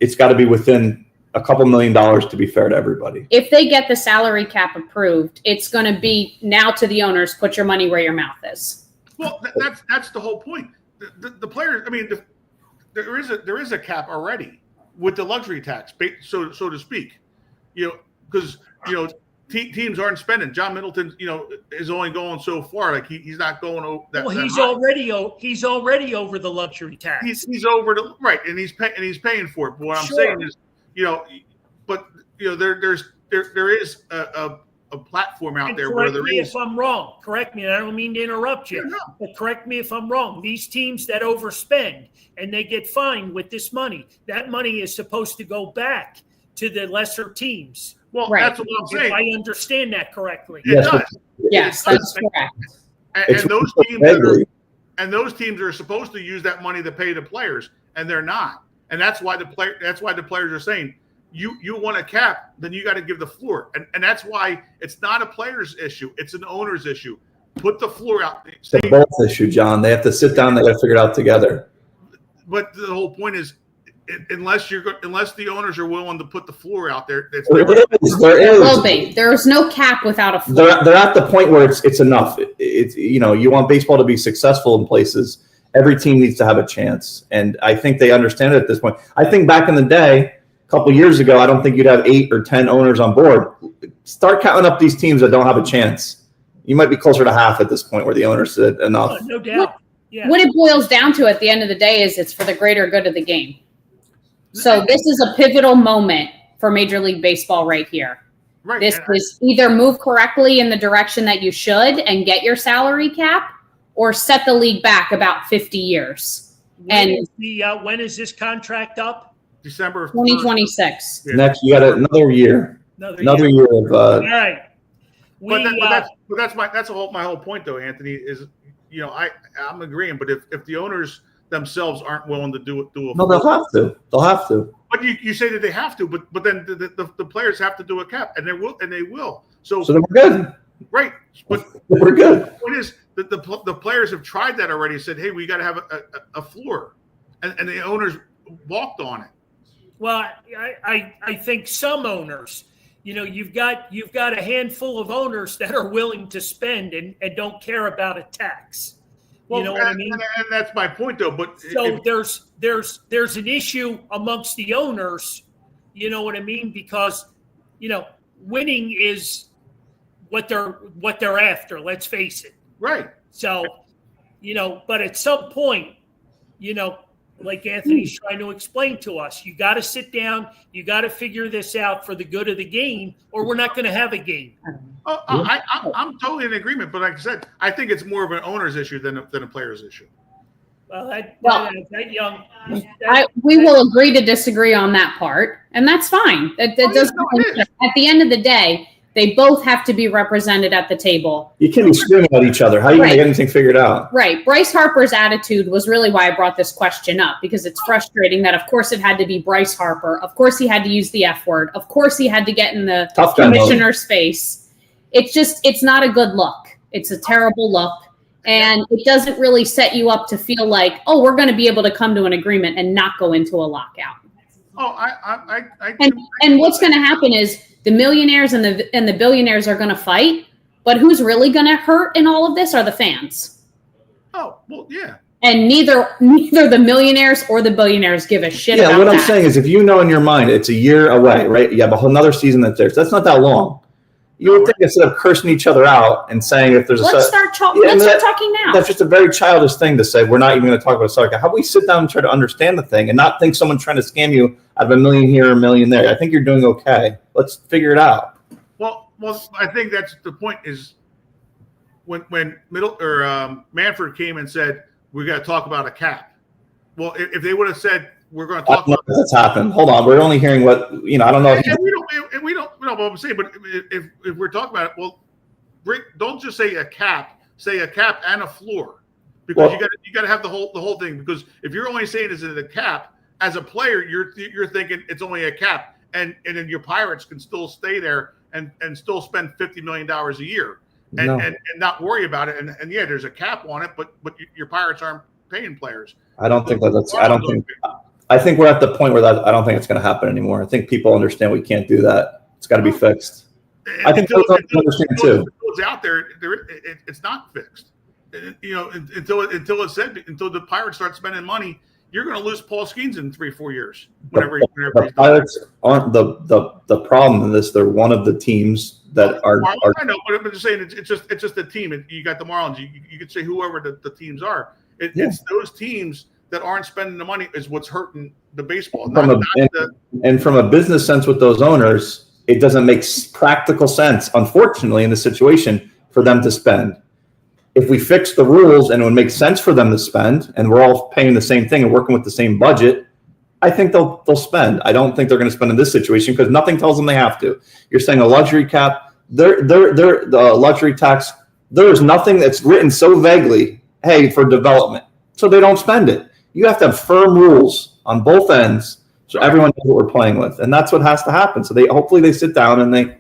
it's got to be within a couple $1 million to be fair to everybody. If they get the salary cap approved, it's going to be now to the owners, put your money where your mouth is. Well, that's the whole point. The players, I mean, there is a cap already with the luxury tax, so to speak. Because teams aren't spending. John Middleton, is only going so far. Like he's not going over that. Well, he's already over the luxury tax. He's over the right, and he's paying for it. But what I'm saying is, there is a platform out there where there is. If I'm wrong, correct me. I don't mean to interrupt you, but correct me if I'm wrong. These teams that overspend and they get fined with this money, that money is supposed to go back to the lesser teams. Well, that's what I'm saying. If I understand that correctly. It does. Yes, that's correct. And those teams are supposed to use that money to pay the players, and they're not. And that's why the players are saying, you want a cap, then you got to give the floor. And that's why it's not a player's issue, it's an owner's issue. Put the floor out. It's a both issue, John. They have to sit down, they got to figure it out together. But the whole point is, unless the owners are willing to put the floor out there, There's no cap without a floor. They're at the point where it's enough. It's you want baseball to be successful in places. Every team needs to have a chance, and I think they understand it at this point. I think back in the day, a couple of years ago, I don't think you'd have 8 or 10 owners on board. Start counting up these teams that don't have a chance. You might be closer to half at this point where the owners said enough. No doubt. Yeah. What it boils down to at the end of the day is it's for the greater good of the game. So this is a pivotal moment for Major League Baseball right here. Right. This is either move correctly in the direction that you should and get your salary cap, or set the league back about 50 years. When is this contract up? December of 2026. Yeah. You got another year. Another year of. All right. That's my whole point, though, Anthony. Is I'm agreeing, but if the owners themselves aren't willing to do a no, they'll have to. But you say that they have to, but then the players have to do a cap, and they will. So then we're good. Right, but we're good. The point is that the players have tried that already. Said, hey, we got to have a floor, and the owners walked on it. Well, I think some owners, you've got a handful of owners that are willing to spend and don't care about a tax. Well, you know what I mean? And that's my point, though. But so there's an issue amongst the owners. You know what I mean? Because winning is what they're after. Let's face it. Right. So, but at some point, like Anthony's trying to explain to us, you got to sit down, you got to figure this out for the good of the game, or we're not going to have a game. I'm totally in agreement, but like I said, I think it's more of an owner's issue than a player's issue. We will agree to disagree on that part, and that's fine. At the end of the day, they both have to be represented at the table. You can't be screaming at each other. How are you going to get anything figured out? Right. Bryce Harper's attitude was really why I brought this question up, because it's frustrating that, of course, it had to be Bryce Harper. Of course, he had to use the F word. Of course, he had to get in the commissioner's face. It's not a good look. It's a terrible look. And it doesn't really set you up to feel like, oh, we're going to be able to come to an agreement and not go into a lockout. And what's going to happen is the millionaires and the billionaires are going to fight, but who's really going to hurt in all of this are the fans. Oh, well, yeah. And neither the millionaires or the billionaires give a shit about that. Yeah, what I'm saying is if in your mind it's a year away, right? You have another season that's there. So that's not that long. You would think instead of cursing each other out and saying if there's let's start talking now. That's just a very childish thing to say. We're not even going to talk about salary cap. How about we sit down and try to understand the thing and not think someone's trying to scam you out of $1 million here, $1 million there. I think you're doing okay. Let's figure it out. Well, I think that's the point. Is when Manfred came and said we got to talk about a cap. Well, if they would have said we're going to talk about what's happened. Hold on, we're only hearing what I don't know. We don't know what I'm saying, but if we're talking about it, well, don't just say a cap. Say a cap and a floor, because you got to have the whole thing. Because if you're only saying it's a cap, as a player, you're thinking it's only a cap, and then your Pirates can still stay there and still spend $50 million a year and not worry about it. And yeah, there's a cap on it, but your Pirates aren't paying players. I don't think that's. I think we're at the point where I don't think it's going to happen anymore. I think people understand we can't do that. It's got to be fixed. I think people understand too. It's out there. It's not fixed. Until the Pirates start spending money, you're going to lose Paul Skeens in 3-4 years. The Pirates aren't the problem in this. They're one of the teams that are. I know, but I'm just saying it's just a team. You got the Marlins. You could say whoever the teams are. It's those teams that aren't spending the money is what's hurting the baseball. And from a business sense with those owners, it doesn't make practical sense, unfortunately, in this situation for them to spend. If we fix the rules and it would make sense for them to spend, and we're all paying the same thing and working with the same budget, I think they'll spend. I don't think they're going to spend in this situation because nothing tells them they have to. You're saying a luxury cap, the luxury tax. There is nothing that's written so vaguely, hey, for development, so they don't spend it. You have to have firm rules on both ends so everyone knows what we're playing with, and that's what has to happen. So hopefully they sit down and they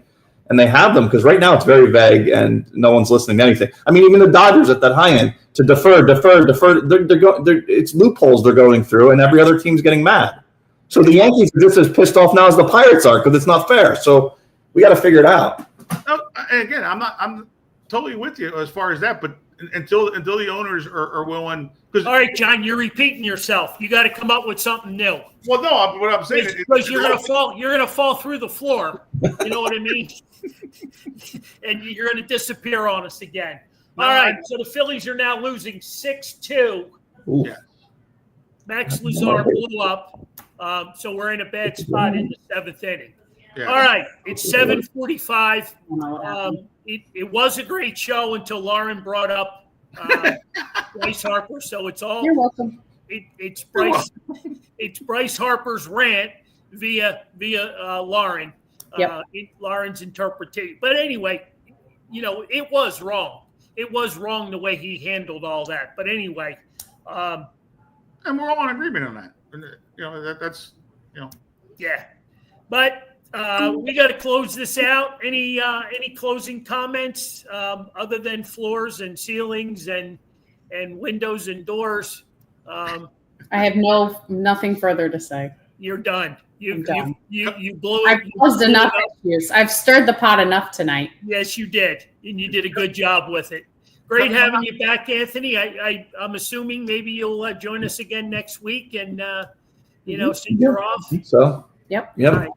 have them, because right now it's very vague and no one's listening to anything. I mean, even the Dodgers at that high end to defer. It's loopholes they're going through, and every other team's getting mad. So the Yankees are just as pissed off now as the Pirates are because it's not fair. So we got to figure it out. No, again, I'm totally with you as far as that, but until the owners are willing. All right, John, you're repeating yourself. You got to come up with something new. Well, no, what I'm saying is because you're gonna fall through the floor. You know what I mean? And you're gonna disappear on us again. All right, so the Phillies are now losing 6-2. Yeah. Max Lazar blew up, so we're in a bad spot in the 7th inning. Yeah. All right, it's 7:45. It was a great show until Lauren brought up Bryce Harper. So it's all. You're welcome. It's Bryce. It's Bryce Harper's rant via Lauren. Yep. Lauren's interpretation. But anyway, it was wrong. It was wrong the way he handled all that. But anyway, and we're all in agreement on that. That's. Yeah, but. We got to close this out. Any closing comments other than floors and ceilings and windows and doors? I have nothing further to say. You're done. You blew it. I've caused enough issues. I've stirred the pot enough tonight. Yes, you did, and you did a good job with it. Great having you back, Anthony. I'm assuming maybe you'll join us again next week, and since you're off. So. Yep. Right.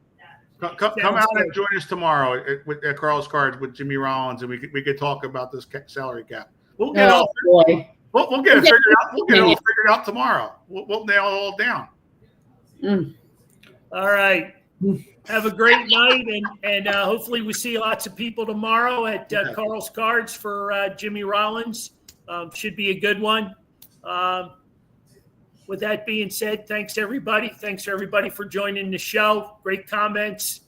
Come out and join us tomorrow at Carl's Cards with Jimmy Rollins, and we could talk about this salary cap. We'll get we'll get it figured out. We'll get it all figured out tomorrow. We'll nail it all down. All right. Have a great night, and hopefully we see lots of people tomorrow at Carl's Cards for Jimmy Rollins. Should be a good one. With that being said, thanks everybody. Thanks for everybody for joining the show. Great comments.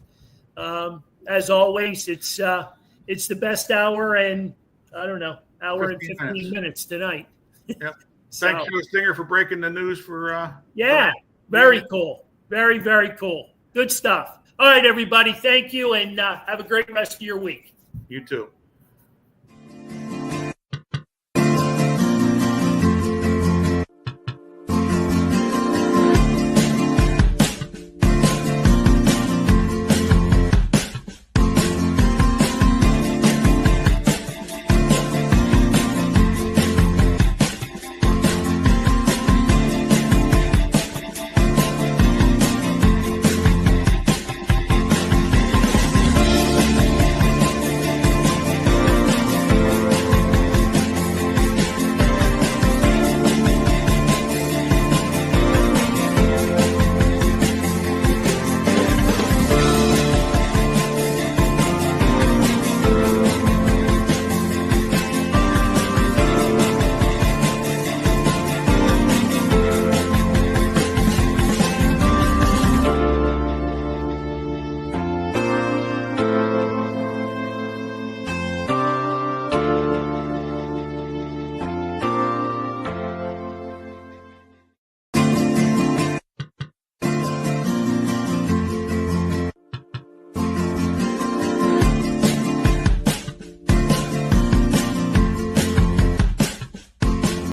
As always, it's the best hour and hour and 15 minutes tonight. Yep. Thanks to Stinger for breaking the news for very cool. Very, very cool. Good stuff. All right, everybody. Thank you, and have a great rest of your week. You too.